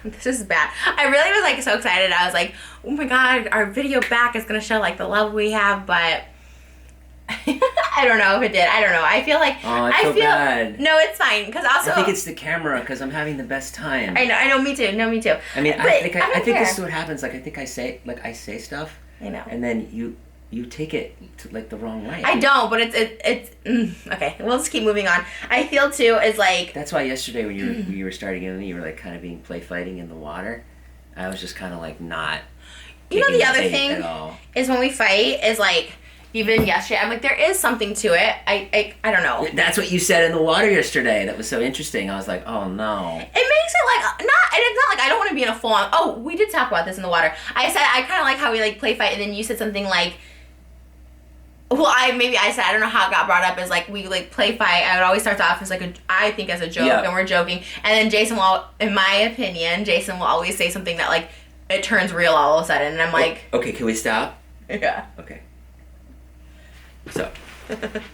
This is bad. I really was like so excited. I was like, oh my god, our video back is gonna show like the love we have, but I don't know if it did. I don't know. I feel like Oh, I feel bad. No, it's fine. Because also, I think it's the camera because I'm having the best time. I know. Me too. No, me too. I mean, But I think don't this care. is what happens. Like I think I say stuff, I know. and then you take it to like the wrong way. I don't, but it's okay. We'll just keep moving on. I feel too is like That's why yesterday when you were starting in, you were like kind of being play fighting in the water. I was just kind of like not. You know, taking the other bait thing at all. is when we fight is like even yesterday I'm like there is something to it. I don't know. That's what you said in the water yesterday. That was so interesting. I was like, oh no. It makes it like not, and it's not like I don't want to be in a full on. Oh, we did talk about this in the water. I said I kind of like how we like play fight, and then you said something like, well, I said I don't know how it got brought up as like we like play fight. I would always start off as like I think as a joke, Yeah. and we're joking, and then Jason will, in my opinion, Jason will always say something that like it turns real all of a sudden, and I'm like, Okay, can we stop? yeah. Okay. So,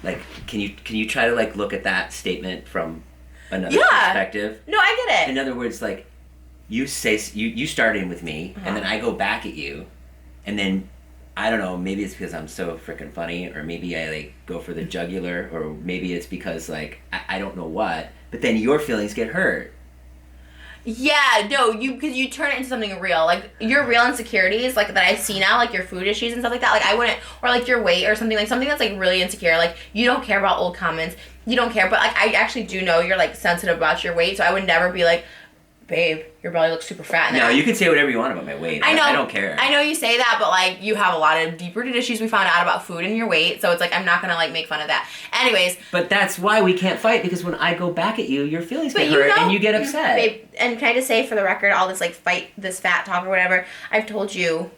like, can you try to like look at that statement from another perspective? No, I get it. In other words, like, you start in with me, and then I go back at you, and then I don't know, maybe it's because I'm so freaking funny, or maybe I like go for the jugular, or maybe it's because like I don't know what, but then your feelings get hurt. Yeah, no, because you turn it into something real. Like, your real insecurities, like, that I see now, like, your food issues and stuff like that, like, I wouldn't, or, like, your weight or something that's, like, really insecure. Like, you don't care about old comments. You don't care, but, like, I actually do know you're, like, sensitive about your weight, so I would never be like, babe, your belly looks super fat now. No, you can say whatever you want about my weight. I know. I don't care. I know you say that, but, like, you have a lot of deep-rooted issues we found out about food and your weight, so it's like, I'm not gonna, like, make fun of that. Anyways. But that's why we can't fight, because when I go back at you, your feelings But get you hurt know, and you get upset. Babe, and can I just say for the record, all this, like, fight, this fat talk or whatever, I've told you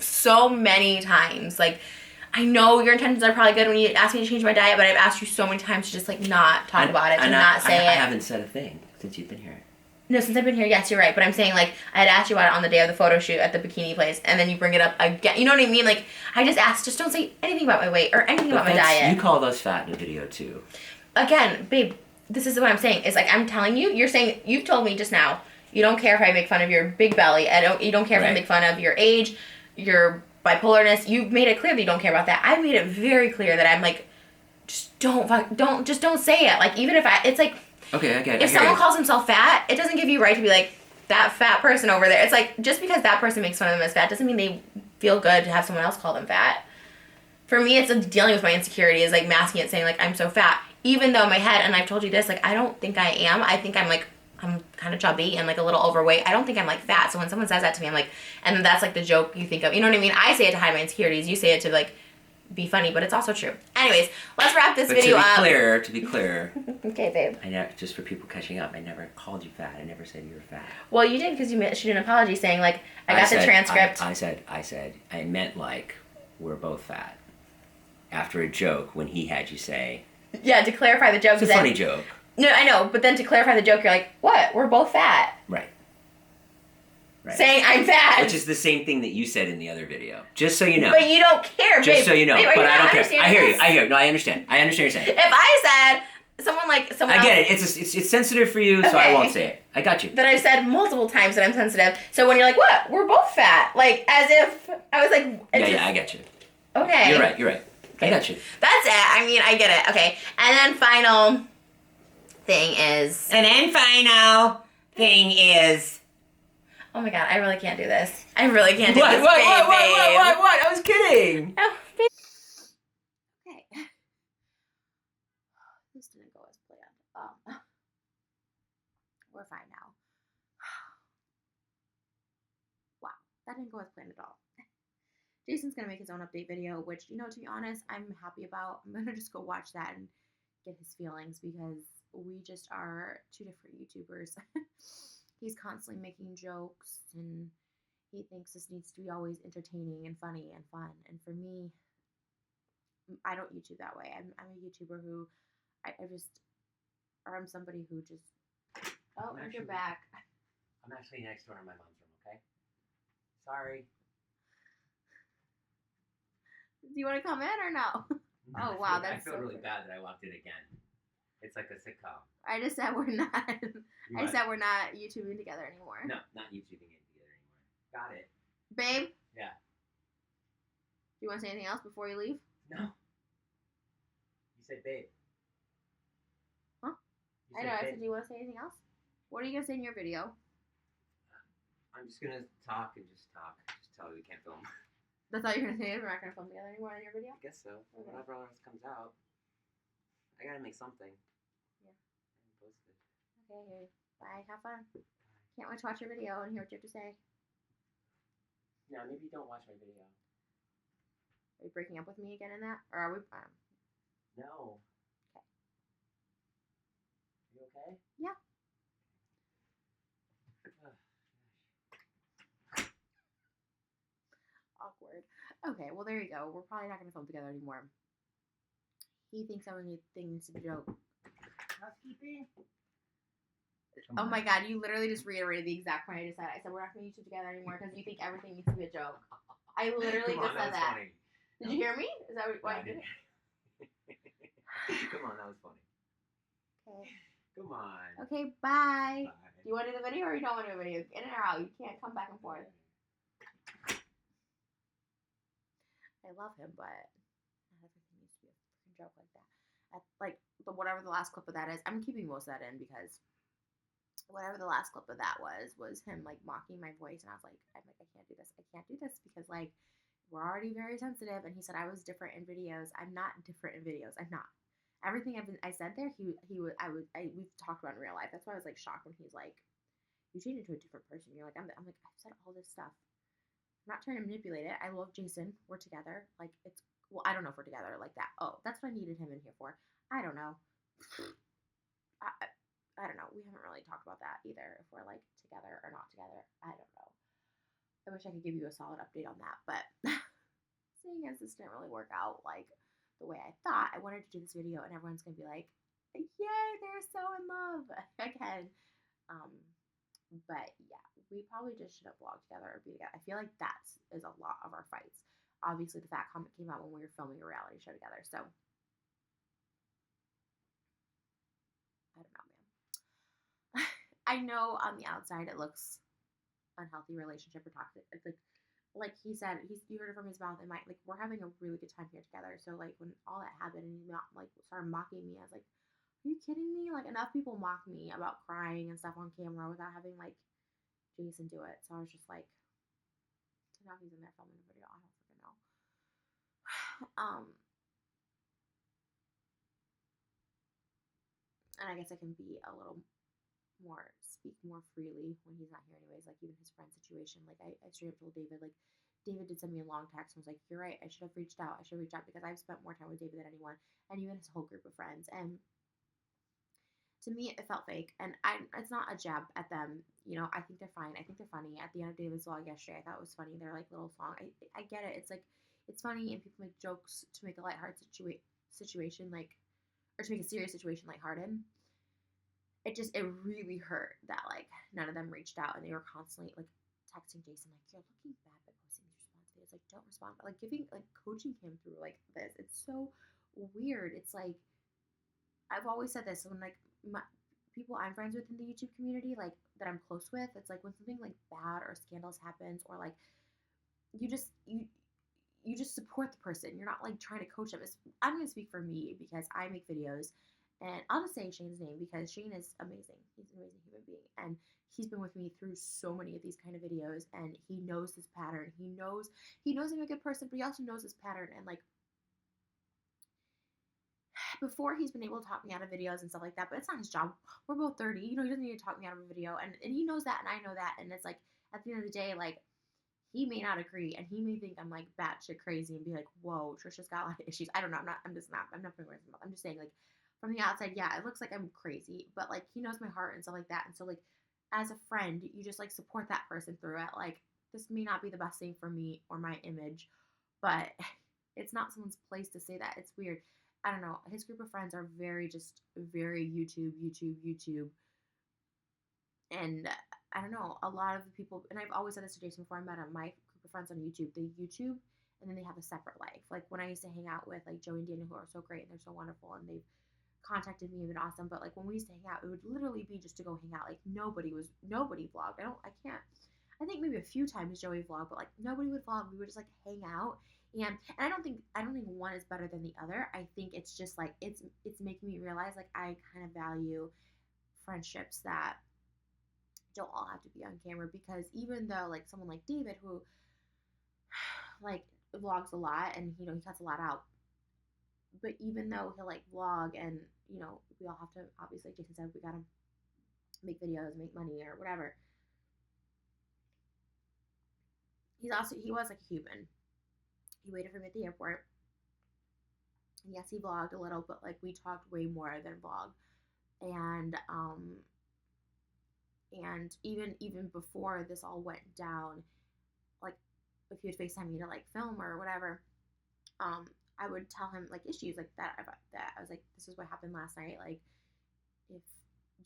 so many times, like, I know your intentions are probably good when you ask me to change my diet, but I've asked you so many times to just, like, not talk about it, to not say it. I haven't said a thing since you've been here. No, since I've been here, yes, you're right. But I'm saying, like, I had asked you about it on the day of the photo shoot at the bikini place, and then you bring it up again. You know what I mean? Like, I just asked, just don't say anything about my weight or anything about my diet. You called us fat in the video, too. Again, babe, this is what I'm saying. It's like, I'm telling you, you're saying, you've told me just now, you don't care if I make fun of your big belly. You don't care if I make fun of your age, your bipolarness. You've made it clear that you don't care about that. I've made it very clear that I'm like, just don't say it. Like, even if it's like, okay, I get it. If someone calls himself fat, it doesn't give you right to be like, that fat person over there. It's like, just because that person makes fun of them as fat doesn't mean they feel good to have someone else call them fat. For me, it's dealing with my insecurities, like masking it, saying like, I'm so fat. Even though in my head, and I've told you this, like, I don't think I am. I think I'm like, I'm kind of chubby and like a little overweight. I don't think I'm like fat. So when someone says that to me, I'm like, and then that's like the joke you think of. You know what I mean? I say it to hide my insecurities. You say it to like be funny, but it's also true. Anyways, let's wrap this video up. To be clear. Okay, babe. I never, just for people catching up, I never called you fat. I never said you were fat. Well, you did because you issued an apology saying like, I got the transcript. I meant like, we're both fat. After a joke when he had you say. Yeah, to clarify the joke. It's a funny joke. No, I know, but then to clarify the joke, you're like, what? We're both fat. Right. Saying I'm fat. Which is the same thing that you said in the other video. Just so you know. But you don't care, babe. Just so you know. Babe, but I don't care. I hear you. this? I hear you. No, I understand. I understand what you're saying. If I said someone I get it. It's sensitive for you, so I won't say it. I got you. That I've said multiple times that I'm sensitive. So when you're like, what? We're both fat. Like, as if I was like... Yeah, I get you. Okay. You're right. I got you. That's it. I mean, I get it. Okay. And then final thing is... Oh my god, I really can't do this. I really can't do this, babe. What? I was kidding. Oh, babe. Okay. This didn't go as planned. We're fine now. Wow, that didn't go as planned at all. Jason's gonna make his own update video, which, you know, to be honest, I'm happy about. I'm gonna just go watch that and get his feelings because we just are two different YouTubers. He's constantly making jokes and he thinks this needs to be always entertaining and funny and fun. And for me, I don't YouTube that way. I'm a YouTuber who I'm somebody who just, oh, and you're back. I'm actually next door in my mom's room, okay? Sorry. Do you want to come in or no? Oh, wow, I that's feel so really good. bad that I walked in again. It's like a sitcom. I just said we're not. I said we're not YouTubing together anymore. No, not YouTubing it together anymore. Got it. Babe? Yeah. Do you want to say anything else before you leave? No. You said babe. Huh? You I know. I said, do you want to say anything else? What are you gonna say in your video? I'm just gonna talk and just talk. Just tell you we can't film. That's all you're gonna say. We're not gonna film together anymore in your video. I guess so. Okay. Whatever else comes out. I gotta make something. Yeah. And post it. Okay. Bye. Have fun. Can't wait to watch your video and hear what you have to say. Yeah, maybe don't watch my video. Are you breaking up with me again in that, or are we? No. Okay. Are you okay? Yeah. Awkward. Okay, well there you go. We're probably not gonna film together anymore. He thinks everything needs to be a joke. Housekeeping. Oh my god, you literally just reiterated the exact point I just said. I said we're not gonna YouTube together anymore because you think everything needs to be a joke. I literally just said that. Funny. Did you hear me? Is that why you did it? Come on, that was funny. Okay. Come on. Okay, bye. Bye. Do you want to do the video or you don't want to do a video? In or out? You can't come back and forth. I love him, but not everything needs to be a freaking joke like that. Like whatever the last clip of that is, I'm keeping most of that in because whatever the last clip of that was him like mocking my voice, and I'm like, I can't do this. I can't do this because like we're already very sensitive. And he said I was different in videos. I'm not different in videos. I'm not. Everything I said there, we've talked about in real life. That's why I was like shocked when he's like, you changed into a different person. You're like, I'm like, I've said all this stuff. I'm not trying to manipulate it. I love Jason. We're together. Like it's, well, I don't know if we're together like that. Oh, that's what I needed him in here for. I don't know. I don't know. We haven't really talked about that either. If we're like together or not together. I don't know. I wish I could give you a solid update on that, but seeing as this didn't really work out like the way I thought, I wanted to do this video and everyone's gonna be like, yay, they're so in love again. But yeah, we probably just shouldn't vlog together or be together. I feel like that is a lot of our fights. Obviously, the fat comment came out when we were filming a reality show together, so I don't know, man. I know on the outside it looks unhealthy relationship or toxic. It's like he said, you heard it from his mouth. And like we're having a really good time here together. So like when all that happened and he like started mocking me, I was like, are you kidding me? Like enough people mock me about crying and stuff on camera without having like Jason do it. So I was just like, now he's in there filming a video. I don't freaking know. And I guess I can be a little more, speak more freely when he's not here anyways. Like even his friend situation, like I straight up told David, like David did send me a long text and was like, you're right, I should have reached out. I should reach out because I've spent more time with David than anyone, and even his whole group of friends. And to me, it felt fake. And it's not a jab at them. You know, I think they're fine. I think they're funny. At the end of David's vlog yesterday, I thought it was funny. They're like little song. I get it. It's like, it's funny and people make jokes to make a lighthearted situation like, or to make a serious situation lighthearted. It really hurt that like none of them reached out and they were constantly like texting Jason like, you're looking bad by posting these response videos. Like don't respond. But like giving like coaching him through like this. It's so weird. It's like, I've always said this when like people I'm friends with in the YouTube community, like that I'm close with, it's like when something like bad or scandalous happens or like you just support the person. You're not like trying to coach them. I'm going to speak for me because I make videos, and I'll just say Shane's name because Shane is amazing. He's an amazing human being, and he's been with me through so many of these kind of videos, and he knows his pattern. He knows I'm a good person, but he also knows his pattern. And like before, he's been able to talk me out of videos and stuff like that, but it's not his job. We're both 30. You know, he doesn't need to talk me out of a video, and he knows that, and I know that, and it's like at the end of the day, like he may not agree, and he may think I'm like batshit crazy and be like, whoa, Trisha's got a lot of issues. I don't know. I'm not putting words in my mouth. I'm just saying, like, from the outside, yeah, it looks like I'm crazy, but like he knows my heart and stuff like that. And so like as a friend, you just like support that person through it. Like this may not be the best thing for me or my image, but it's not someone's place to say that. It's weird. I don't know. His group of friends are very YouTube. And I don't know, a lot of the people, and I've always said this to Jason before I met him, my group of friends on YouTube, they YouTube and then they have a separate life. Like when I used to hang out with like Joey and Daniel, who are so great and they're so wonderful and they've contacted me and been awesome, but like when we used to hang out, it would literally be just to go hang out. Like nobody vlogged. I think maybe a few times Joey vlogged, but like nobody would vlog. We would just like hang out And I don't think one is better than the other. I think it's just like it's making me realize like I kind of value friendships that don't all have to be on camera, because even though like someone like David who like vlogs a lot and he cuts a lot out, but even though he'll like vlog and we all have to, obviously like Jason said, we gotta make videos, make money or whatever, he was like a human. He waited for me at the airport. And yes, he vlogged a little, but like we talked way more than vlog. And even before this all went down, like if he would FaceTime me to like film or whatever, I would tell him like issues like that I was like, this is what happened last night. Like if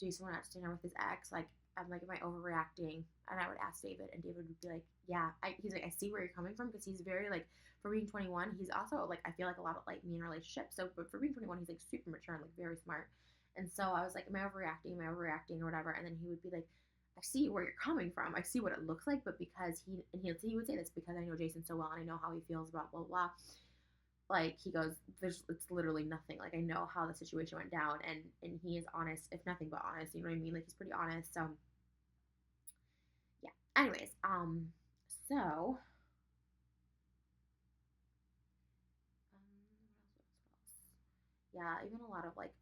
Jason went out to dinner with his ex, like I'm like, am I overreacting? And I would ask David, and David would be like, yeah. He's like, I see where you're coming from, because he's very like, for being 21, he's also like, I feel like a lot of like me in relationships. So, but for being 21, he's like super mature and like very smart. And so I was like, am I overreacting? Am I overreacting or whatever? And then he would be like, I see where you're coming from. I see what it looks like, but because he would say this, because I know Jason so well and I know how he feels about blah blah blah. Like he goes, it's literally nothing. Like I know how the situation went down, and he is honest, if nothing but honest. You know what I mean? Like he's pretty honest. So yeah. Anyways, so what else? Yeah, even a lot of like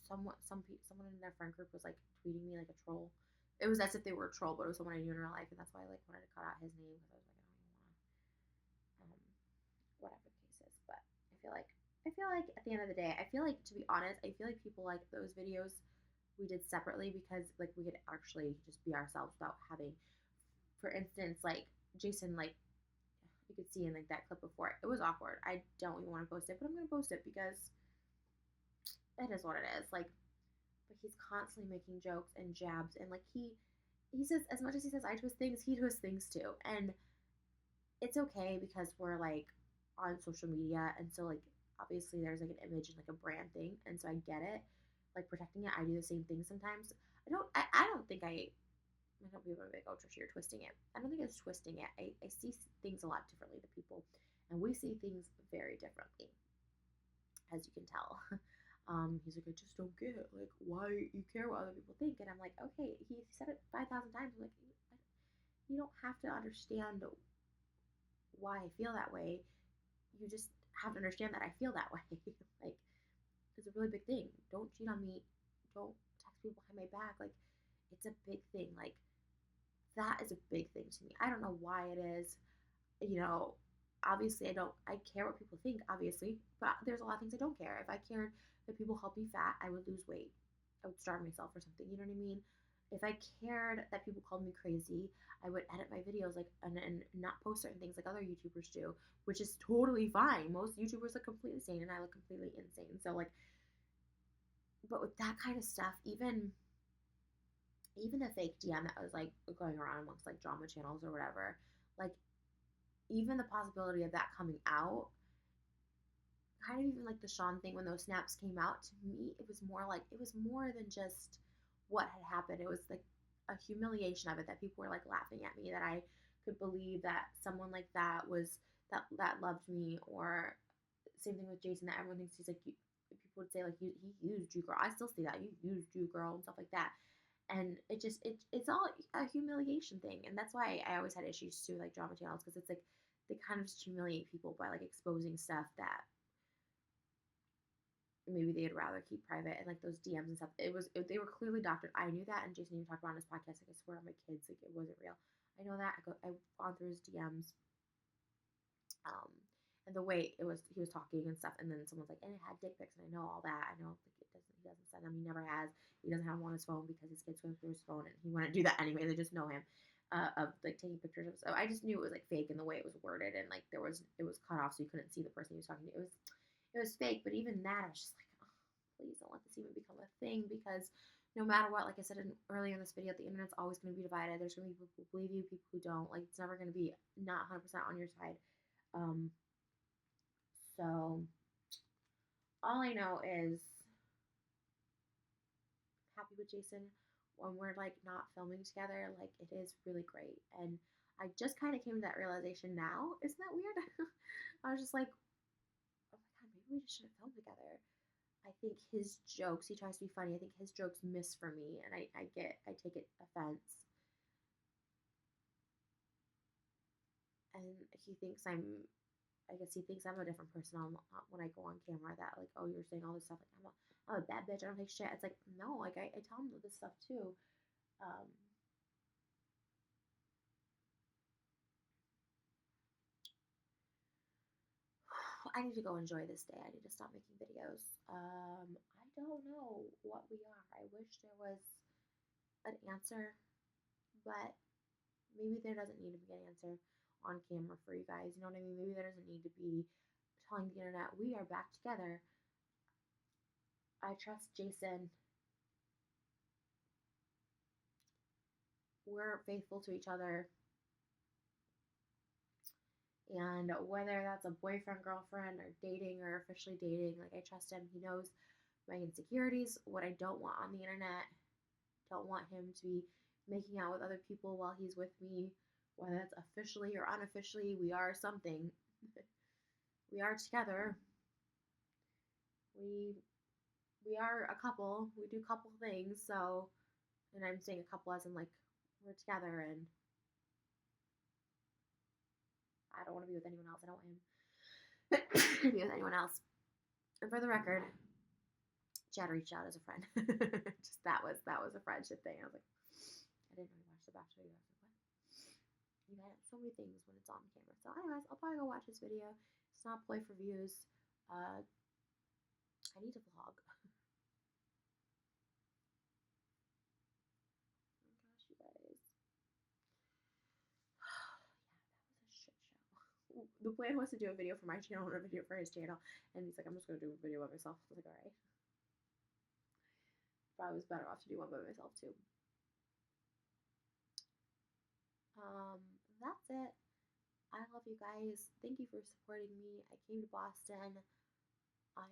someone in their friend group was like tweeting me like a troll. It was as if they were a troll, but it was someone I knew in real life, and that's why I like wanted to cut out his name, because I was like, I don't even want to, whatever the case is. But I feel like at the end of the day, I feel like, to be honest, I feel like people like those videos we did separately, because like we could actually just be ourselves without having, for instance, like Jason, like you could see in like that clip before, it was awkward. I don't even want to post it, but I'm gonna post it because it is what it is. Like, but he's constantly making jokes and jabs, and like he says, as much as he says I twist things, he twists things too, and it's okay because we're like on social media, and so like obviously there's like an image and like a brand thing, and so I get it, like protecting it. I do the same thing sometimes. I don't think I don't be able to be like, oh, Trisha, you're twisting it. I don't think it's twisting it. I see things a lot differently than people, and we see things very differently, as you can tell. He's like, I just don't get it. Like, why you care what other people think? And I'm like, okay, he said it 5,000 times. I'm like, you don't have to understand why I feel that way. You just have to understand that I feel that way. Like, it's a really big thing. Don't cheat on me. Don't text people behind my back. Like, it's a big thing. Like, that is a big thing to me. I don't know why it is. Obviously I care what people think, obviously, but there's a lot of things I don't care. If I cared that people called me fat, I would lose weight. I would starve myself or something. You know what I mean? If I cared that people called me crazy, I would edit my videos like and not post certain things like other YouTubers do, which is totally fine. Most YouTubers look completely sane, and I look completely insane. So like, but with that kind of stuff, even the fake DM that was like going around amongst like drama channels or whatever, like even the possibility of that coming out, kind of even like the Sean thing, when those snaps came out, to me it was more than just what had happened. It was like a humiliation of it, that people were like laughing at me, that I could believe that someone like that was that loved me. Or same thing with Jason, that everyone thinks he's like, people would say like, he used you, girl. I still see that, you used you, girl, and stuff like that. And it's all a humiliation thing, and that's why I always had issues too, like drama channels, because it's like they kind of just humiliate people by like exposing stuff that maybe they'd rather keep private. And like those DMs and stuff, they were clearly doctored. I knew that, and Jason even talked about on his podcast, like, I swear on my kids, like, it wasn't real. I know that. I've gone through his DMs, and the way he was talking and stuff, and then someone's like, and it had dick pics, and I know all that. I know, like, he doesn't send them. He never has. He doesn't have them on his phone because his kid's going through his phone, and he wouldn't do that anyway. They just know him, of like taking pictures of. So I just knew it was like fake in the way it was worded, and like it was cut off, so you couldn't see the person he was talking to. It was fake. But even that, I was just like, oh, please don't let this even become a thing, because no matter what, like I said earlier in this video, the internet's always going to be divided. There's going to be people who believe you, people who don't. Like, it's never going to be not 100% on your side. So all I know is I'm happy with Jason when we're like not filming together. Like, it is really great, and I just kind of came to that realization now. Isn't that weird? I was just like, oh my god, maybe we just shouldn't film together. I think his jokes, he tries to be funny. I think his jokes miss for me, and I take it offense. And he thinks I guess he thinks I'm a different person when I go on camera. That like, oh, you're saying all this stuff. Like I'm a bad bitch. I don't take shit. It's like no, like I tell him this stuff too. I need to go enjoy this day. I need to stop making videos. I don't know what we are. I wish there was an answer, but maybe there doesn't need to be an answer on camera for you guys. You know what I mean? Maybe there doesn't need to be telling the internet we are back together. I trust Jason. We're faithful to each other. And whether that's a boyfriend, girlfriend, or dating, or officially dating, like I trust him. He knows my insecurities, what I don't want on the internet. Don't want him to be making out with other people while he's with me, whether that's officially or unofficially. We are something. We are together. We are a couple. We do couple things. So, and I'm saying a couple as in like we're together, and I don't want to be with anyone else. I don't want him to be with anyone else. And for the record, Chad reached out as a friend. Just that was a friendship thing. I was like, I didn't really watch The Bachelor. I was like, what? You got so many things when it's on camera. So anyways, I'll probably go watch this video. It's not a play for views. I need to vlog. Oh my gosh, you guys. The plan was to do a video for my channel and a video for his channel, and he's like, I'm just gonna do a video by myself. I was like, alright. Probably was better off to do one by myself too. That's it. I love you guys. Thank you for supporting me. I came to Boston. I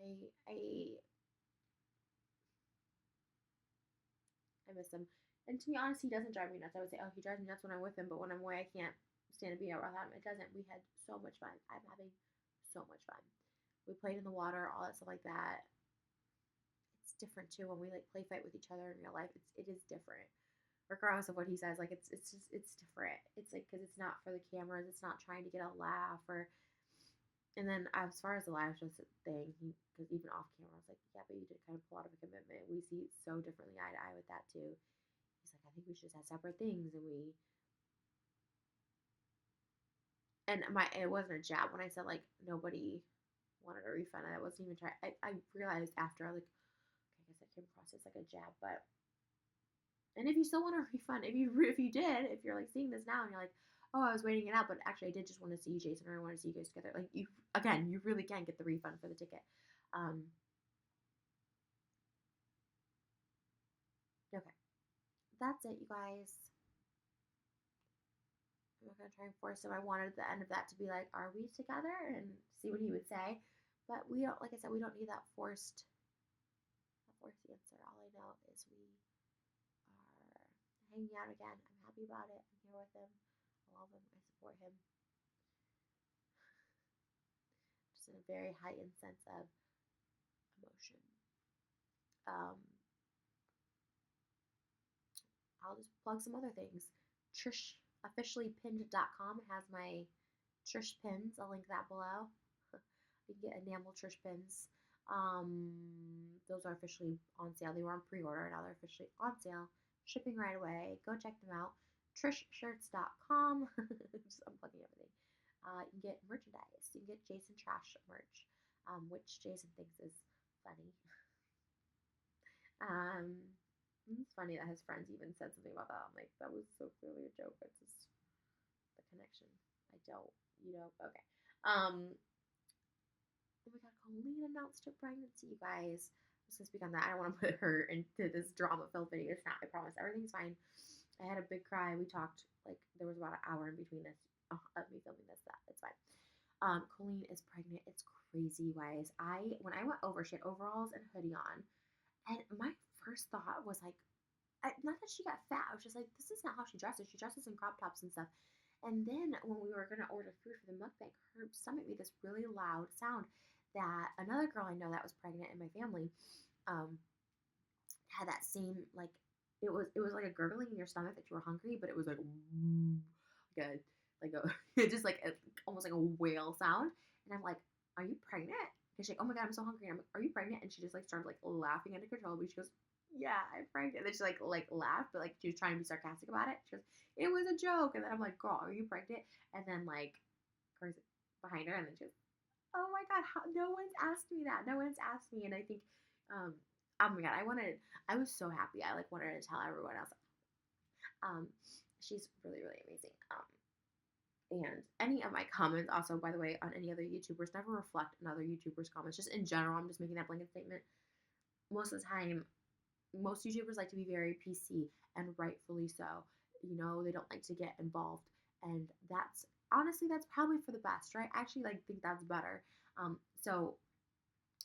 miss him. And to be honest, he doesn't drive me nuts. I would say, oh, he drives me nuts when I'm with him, but when I'm away, I can't stand to be out without him. It doesn't. We had so much fun. I'm having so much fun. We played in the water, all that stuff like that. It's different too when we like play fight with each other in real life. It is different, regardless of what he says. Like it's different. It's like because it's not for the cameras. It's not trying to get a laugh or. And then as far as the live show thing, because even off camera, I was like, yeah, but you did kind of pull out of a commitment. We see so differently eye to eye with that too. He's like, I think we should just have separate things, and it wasn't a jab when I said like nobody wanted a refund. I wasn't even trying. I realized after like, okay, I guess I came across as like a jab, but. And if you still want a refund, if you're like seeing this now and you're like, oh, I was waiting it out, but actually I did just want to see Jason or I want to see you guys together. Like you really can get the refund for the ticket. Okay, that's it, you guys. I'm not gonna try and force him. I wanted the end of that to be like, are we together? And see what he would say. But we don't, like I said, we don't need that forced answer. All I know is we are hanging out again. I'm happy about it. I'm here with him. I love him. I support him. Just in a very heightened sense of emotion. I'll just plug some other things. TrishOfficiallyPinned.com has my Trish pins. I'll link that below. You can get enamel Trish pins. Those are officially on sale. They were on pre-order. Now they're officially on sale. Shipping right away. Go check them out. TrishShirts.com. Just unplugging everything. You can get merchandise. You can get Jason Trash merch, which Jason thinks is funny. It's funny that his friends even said something about that. I'm like, that was so clearly a joke. It's just the connection. I don't, okay. Oh my god, Colleen announced her pregnancy, you guys. I'm just gonna speak on that. I don't want to put her into this drama-filled video. It's not. I promise. Everything's fine. I had a big cry. We talked, like, there was about an hour in between this, of me filming this, that. It's fine. Colleen is pregnant. It's crazy, you guys. When I went over, she had overalls and hoodie on. And my first thought was, like, not that she got fat. I was just like, this is not how she dresses. She dresses in crop tops and stuff. And then when we were gonna order food for the mukbang, her stomach made this really loud sound that another girl I know that was pregnant in my family, um, had that same like it was like a gurgling in your stomach that you were hungry, but it was like like a just like almost like a whale sound. And I'm like, "Are you pregnant?" And she's like, "Oh my god, I'm so hungry." And I'm like, "Are you pregnant?" And she just like started like laughing under control. But she goes, "Yeah, I'm pregnant." And then she like laughed, but like she was trying to be sarcastic about it. She goes, "It was a joke." And then I'm like, "Girl, are you pregnant?" And then like, Corey's behind her, and then she goes, "Oh my god, no one's asked me that. No one's asked me." And I think, um, oh my god, I was so happy. I like wanted to tell everyone else. Um, she's really, really amazing. And any of my comments, also by the way, on any other YouTubers, never reflect another YouTuber's comments. Just in general, I'm just making that blanket statement. Most of the time, most YouTubers like to be very PC, and rightfully so. You know, they don't like to get involved, and that's honestly that's probably for the best, right? I actually like think that's better. So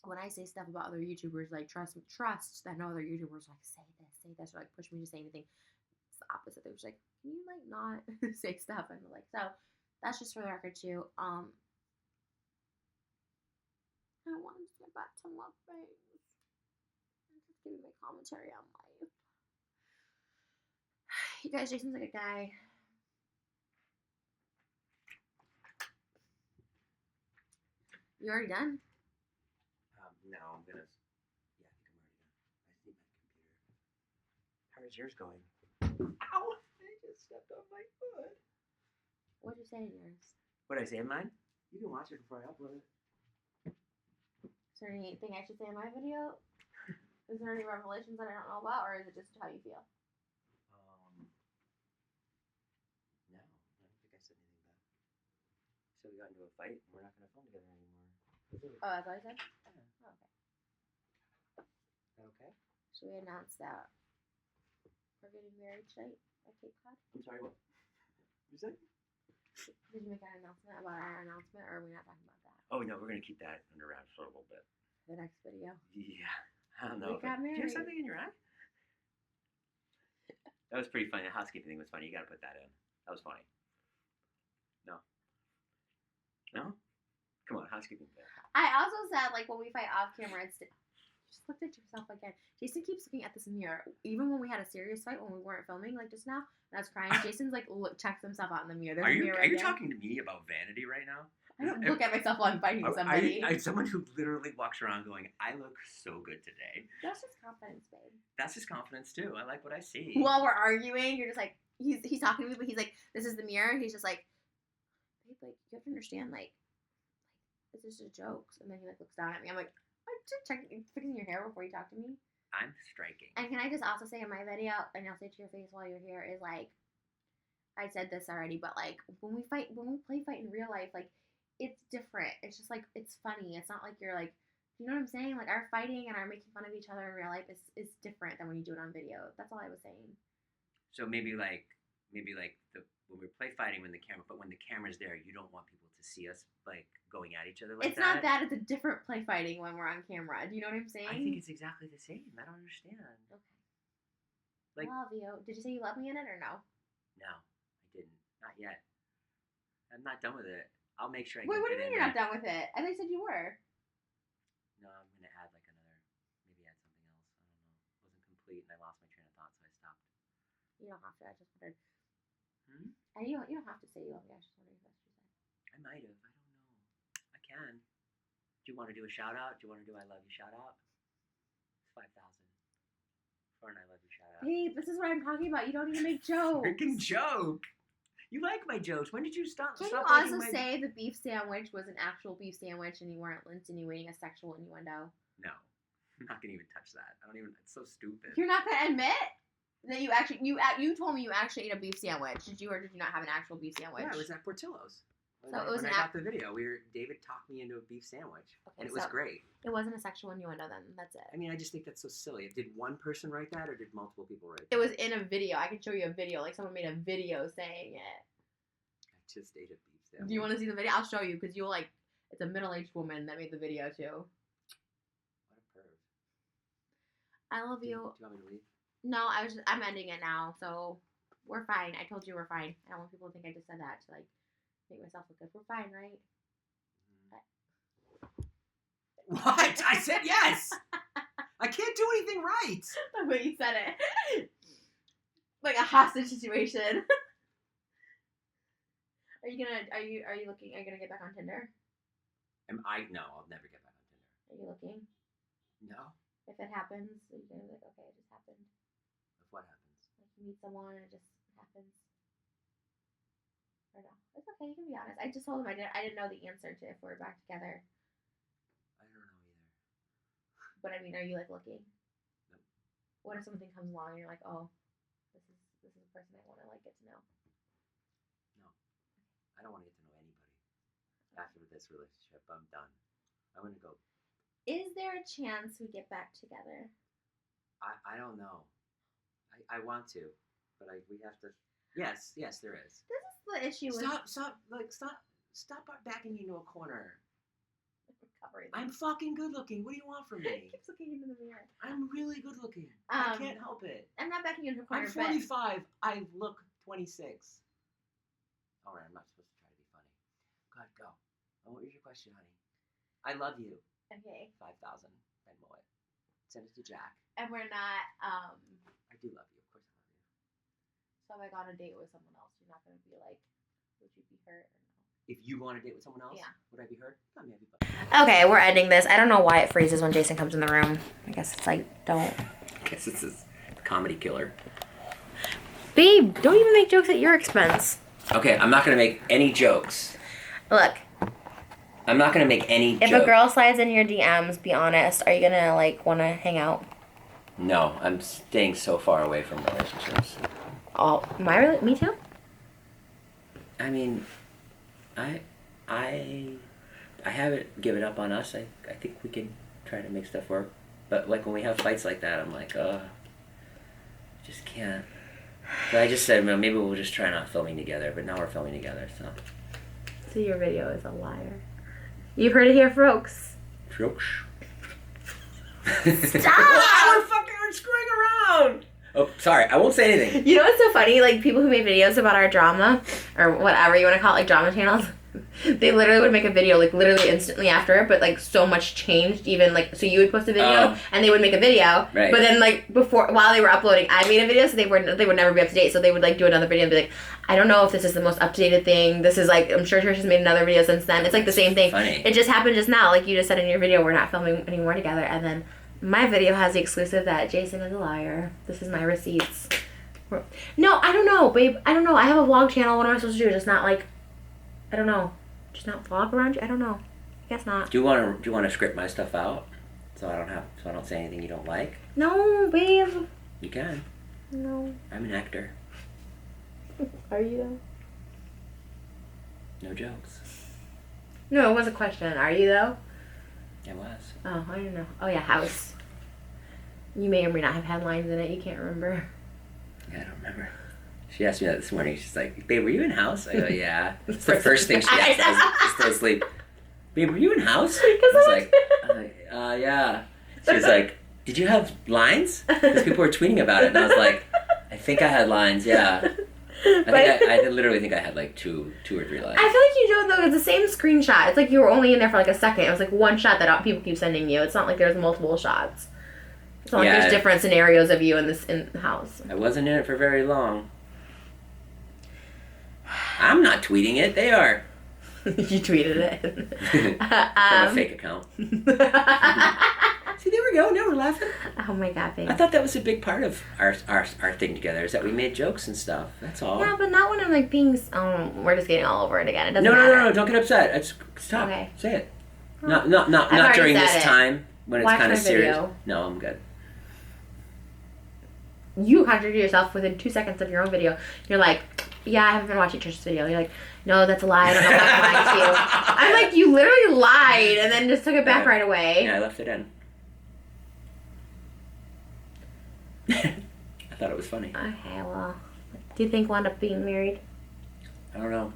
when I say stuff about other YouTubers, like trust that no other YouTubers like say this, or like push me to say anything. It's the opposite. They're just like, can you like not say stuff? And like, so that's just for the record too. I wanted to get back to love things. I'm just giving my commentary on life. You guys, Jason's a good guy. You already done? No, I'm gonna. Yeah, I think I'm already done. I just need my computer. How is yours going? Ow! I just stepped on my foot. What'd you say in yours? What did I say in mine? You can watch it before I upload it. Is there anything I should say in my video? Is there any revelations that I don't know about, or is it just how you feel? No, I don't think I said anything bad. So we got into a fight, and we're not gonna film together anymore. Oh, that's what I said? Yeah. Oh, okay. Is that okay? Should we announce that we're getting married tonight at Cape Cod? I'm sorry, what? You said? Did you make an announcement about our announcement, or are we not talking about that? Oh no, we're gonna keep that under wraps for a little bit. The next video. Yeah, I don't know. We got Do you have married. something in your eye? That was pretty funny. The housekeeping thing was funny. You gotta put that in. That was funny. No. No? Come on, housekeeping thing. I also said, like, when we fight off camera, it's just looked at yourself again. Jason keeps looking at this mirror. Even when we had a serious fight, when we weren't filming, like just now, and I was crying, Jason's like, checks himself out in the mirror. There's Are a you mirror are right you there. talking to me about vanity right now? I don't look at myself while I'm fighting somebody. I'm someone who literally walks around going, I look so good today. That's just confidence, babe. That's just confidence too. I like what I see. While we're arguing, you're just like, he's talking to me, but he's like, this is the mirror. He's just like, babe, like, you have to understand, like it's just jokes. And then he like looks down at me. I'm like, I'm just fixing your hair before you talk to me. I'm striking. And can I just also say in my video, and I'll say to your face while you're here, is like, I said this already, but like when we play fight in real life, like it's different. It's just like it's funny. It's not like you're like, you know what I'm saying? Like our fighting and our making fun of each other in real life is different than when you do it on video. That's all I was saying. So maybe like when we play fighting when the camera's there, you don't want people to see us like going at each other like it's not that. It's a different play fighting when we're on camera. Do you know what I'm saying? I think it's exactly the same. I don't understand. Okay. Like, love you. Did you say you love me in it or no? No, I didn't. Not yet. I'm not done with it. I'll make sure I Wait, get what do it you mean in you're not there. done with it? I thought you said you were. No, I'm gonna add like another, maybe add something else. I don't know. It wasn't complete, and I lost my train of thought, so I stopped. You don't have to. I just wondered. Hmm? You don't have to say you love me. I was just wondering if that's what you said. I might have. I don't know. I can. Do you want to do a shout out? Do you want to do I love you shout out? It's 5,000 for an I love you shout out. Babe, this is what I'm talking about. You don't even make jokes. Freaking joke. You like my jokes. When did you stop? Can stop you also liking my... say the beef sandwich was an actual beef sandwich and you weren't insinuating a sexual innuendo? No. I'm not going to even touch that. I don't even... It's so stupid. You're not going to admit that you actually... You told me you actually ate a beef sandwich. Did you or did you not have an actual beef sandwich? Yeah, it was at Portillo's. So it was when I got the video, David talked me into a beef sandwich, Okay, and it was great. It wasn't a sexual innuendo then. That's it. I mean, I just think that's so silly. Did one person write that, or did multiple people write that? It was in a video. I can show you a video. Like someone made a video saying it. I just ate a beef sandwich. Do you want to see the video? I'll show you because you'll like. It's a middle-aged woman that made the video too. What a perv. I love you. Do you want me to leave? No, I'm ending it now. So We're fine. I told you we're fine. I don't want people to think I just said that to like make myself look good. We're fine, right? What? I said yes. I can't do anything right. The way you said it. Like a hostage situation. Are you gonna get back on Tinder? No, I'll never get back on Tinder. Are you looking? No. If it happens, are you gonna be like, okay, it just happened? If what happens? Like you meet someone and it just happens. Or no. It's okay, you can be honest. I just told him I didn't know the answer to if we're back together. I don't know either. But I mean, are you like looking? Nope. What if something comes along and you're like, oh, this is a person I want to like get to know? No. I don't want to get to know anybody. After this relationship, I'm done. I'm gonna go. Is there a chance we get back together? I don't know. I want to, but we have to. Yes, there is. This is the issue with Stop backing me into a corner. recovery. I'm fucking good looking. What do you want from me? Keeps looking into the mirror. I'm really good looking. I can't help it. I'm not backing you into a corner. I'm 45. I look 26. All right, I'm not supposed to try to be funny. Go ahead, go. What was your question, honey? I love you. Okay. 5,000. Venmo it. Send it to Jack. And we're not. I do love you. Of course I love you. So if I got on a date with someone else, you're not gonna be like, would you be hurt or no? If you go on a date with someone else, Yeah. would I be hurt? Not me, I'd be Okay, we're ending this. I don't know why it freezes when Jason comes in the room. I guess it's like, don't. I guess it's a comedy killer. Babe, don't even make jokes at your expense. Okay, I'm not gonna make any jokes. Look, I'm not gonna make any if jokes. a girl slides in your DMs, be honest, are you gonna like wanna hang out? No, I'm staying so far away from relationships. Oh, me too? I mean, I haven't given up on us. I think we can try to make stuff work. But like when we have fights like that, I'm like, just can't. But I just said, well, maybe we'll just try not filming together. But now we're filming together, so. So your video is a liar. You've heard it here, folks. Stop! Stop! We're screwing around! Oh, sorry. I won't say anything. You know what's so funny? Like, people who make videos about our drama, or whatever you want to call it, like drama channels, they literally would make a video, like, literally instantly after, but, like, so much changed, even, like, so you would post a video, and they would make a video, right. But then, like, while they were uploading, I made a video, so they would never be up to date, so they would, like, do another video and be like, I don't know if this is the most up-to-dated thing, this is, like, I'm sure Trish has made another video since then, it's, like, the same thing. Funny. It just happened just now, like you just said in your video, we're not filming anymore together, and then my video has the exclusive that Jason is a liar. This is my receipts. No, I don't know, babe. I don't know. I have a vlog channel. What am I supposed to do? Just not like, I don't know. Just not vlog around you? I don't know. I guess not. Do you want to script my stuff out so I don't say anything you don't like? No, babe. You can. No. I'm an actor. Are you though? No jokes. No, it was a question. Are you though? I was. Oh, I don't know. Oh yeah, house. You may or may not have headlines in it. You can't remember. Yeah, I don't remember. She asked me that this morning. She's like, "Babe, were you in House?" I go, "Yeah." It's the first thing she asked. I was still asleep. "Babe, were you in House?" I was like, "Yeah." She was like, "Did you have lines?" Because people were tweeting about it, and I was like, "I think I had lines. Yeah." I literally think I had like two or three lines. I feel like you don't though. It's the same screenshot. It's like you were only in there for like a second. It was like one shot that people keep sending you. It's not like there's multiple shots. It's not like there's different scenarios of you in the house. I wasn't in it for very long. I'm not tweeting it. They are. You tweeted it. From a fake account. See, there we go. Now we're laughing. Oh my god, babe. I thought that was a big part of our thing together, is that we made jokes and stuff. That's all. Yeah, but not when I'm like being. We're just getting all over it again. It doesn't No, matter. don't get upset. Stop. Okay. Say it. Well, Not during this said it. time when it's Watch kind of my serious. video. No, I'm good. You contradicted yourself within 2 seconds of your own video. You're like, yeah, I haven't been watching Trish's video. You're like, no, that's a lie. I don't know why I'm lying to you. I'm like, you literally lied and then just took it back right away. Yeah, I left it in. I thought it was funny. Okay, well, do you think we'll end up being married? I don't know.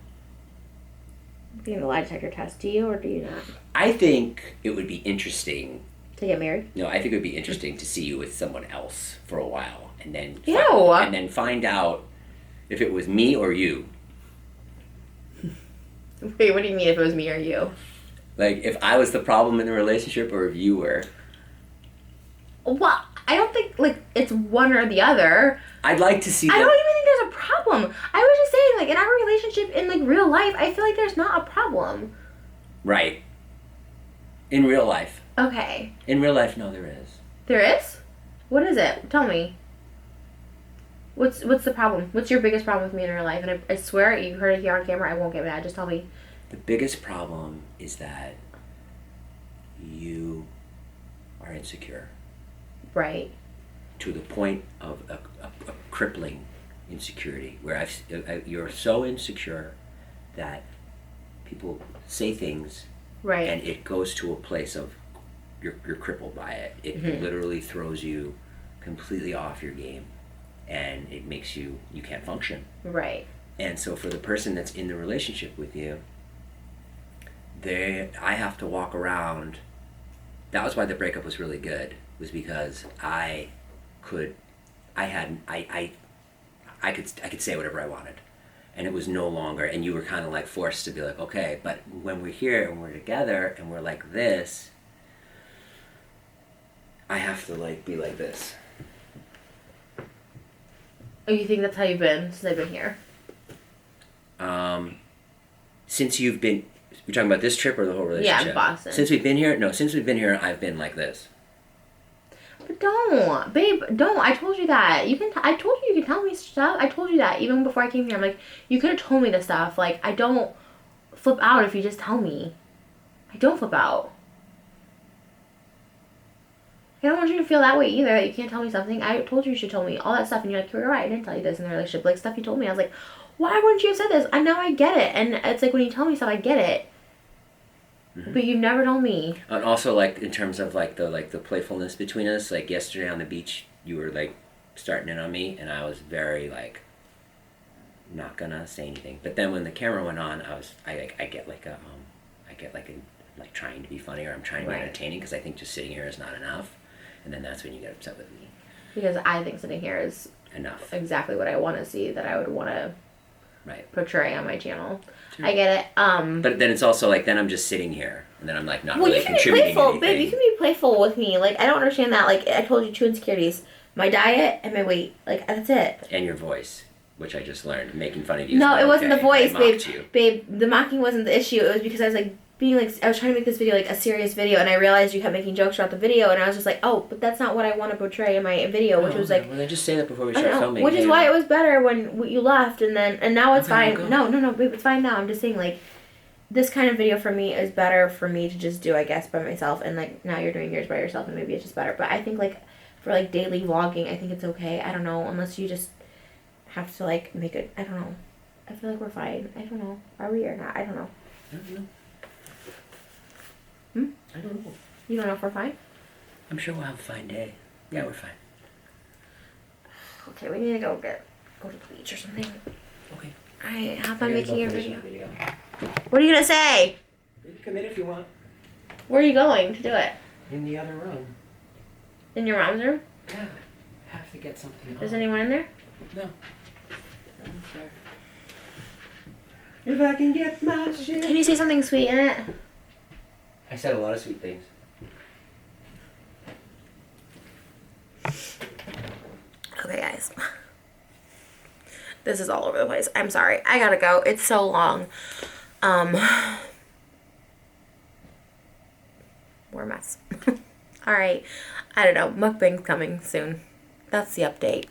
Being a lie detector test, do you or do you not? I think it would be interesting. To get married? No, I think it would be interesting to see you with someone else for a while, and then Ew. and then find out if it was me or you. Wait, what do you mean if it was me or you? Like, if I was the problem in the relationship or if you were. Well, I don't think, like, it's one or the other. I'd like to see I don't even think there's a problem. I was just saying, like, in our relationship, in, like, real life, I feel like there's not a problem. Right. In real life. Okay. In real life, no, there is. There is? What is it? Tell me. What's the problem? What's your biggest problem with me in real life? And I swear, you heard it here on camera, I won't get mad. Just tell me. The biggest problem is that you are insecure. Right. To the point of a crippling insecurity, where you're so insecure that people say things, Right. and it goes to a place of you're crippled by it. It literally throws you completely off your game, and it makes you can't function. Right. And so for the person that's in the relationship with you, I have to walk around. That was why the breakup was really good, was because I could say whatever I wanted, and it was no longer, and you were kind of like forced to be like, okay, but when we're here and we're together and we're like this, I have to like be like this. Oh, you think that's how you've been since I've been here? Since you're talking about this trip or the whole relationship? Yeah, Boston. Since we've been here, I've been like this. But don't, babe, don't. I told you that. I told you can tell me stuff. I told you that even before I came here. I'm like, you could have told me this stuff. Like, I don't flip out if you just tell me. I don't flip out. I don't want you to feel that way either, that you can't tell me something. I told you should tell me all that stuff, and you're like, you're right, I didn't tell you this in the relationship. Like, stuff you told me, I was like, why wouldn't you have said this? And now I get it. And it's like, when you tell me stuff, I get it. Mm-hmm. But you've never told me. And also, like, in terms of, like, the playfulness between us, like, yesterday on the beach, you were, like, starting in on me, and I was very, like, not gonna say anything. But then when the camera went on, I get trying to be funny, or I'm trying to be entertaining, because I think just sitting here is not enough. And then that's when you get upset with me. Because I think sitting here is enough. Exactly what I want to see, that I would want to portray on my channel. True. I get it. But then it's also like, then I'm just sitting here, and then I'm like not well, really you can contributing be playful, anything. babe. You can be playful with me. Like, I don't understand that. Like, I told you 2 insecurities: my diet and my weight. Like, that's it. And your voice, which I just learned, making fun of you. No, it wasn't the voice, babe. You. Babe, the mocking wasn't the issue. It was because I was like I was trying to make this video like a serious video, and I realized you kept making jokes throughout the video, and I was just like, oh, but that's not what I want to portray in my video, which was like. Well, then just say that before we start filming. Which is why it was better when you left, and now it's fine. Go. No, babe, it's fine now. I'm just saying, like, this kind of video for me is better for me to just do, I guess, by myself, and like now you're doing yours by yourself, and maybe it's just better. But I think like for like daily vlogging, I think it's okay. I don't know, unless you just have to like make it. I don't know. I feel like we're fine. I don't know. Are we or not? I don't know. I don't know. I don't know. You don't know if we're fine? I'm sure we'll have a fine day. Yeah, we're fine. Okay, we need to go to the beach or something. Okay. Alright, how about making your video? What are you gonna say? You can come in if you want. Where are you going to do it? In the other room. In your mom's room? Yeah. I have to get something Is anyone in there? No. If I can get my shit. Can you say something sweet in it? I said a lot of sweet things. Okay, guys. This is all over the place. I'm sorry. I gotta go. It's so long. We're a mess. Alright. I don't know. Mukbang's coming soon. That's the update.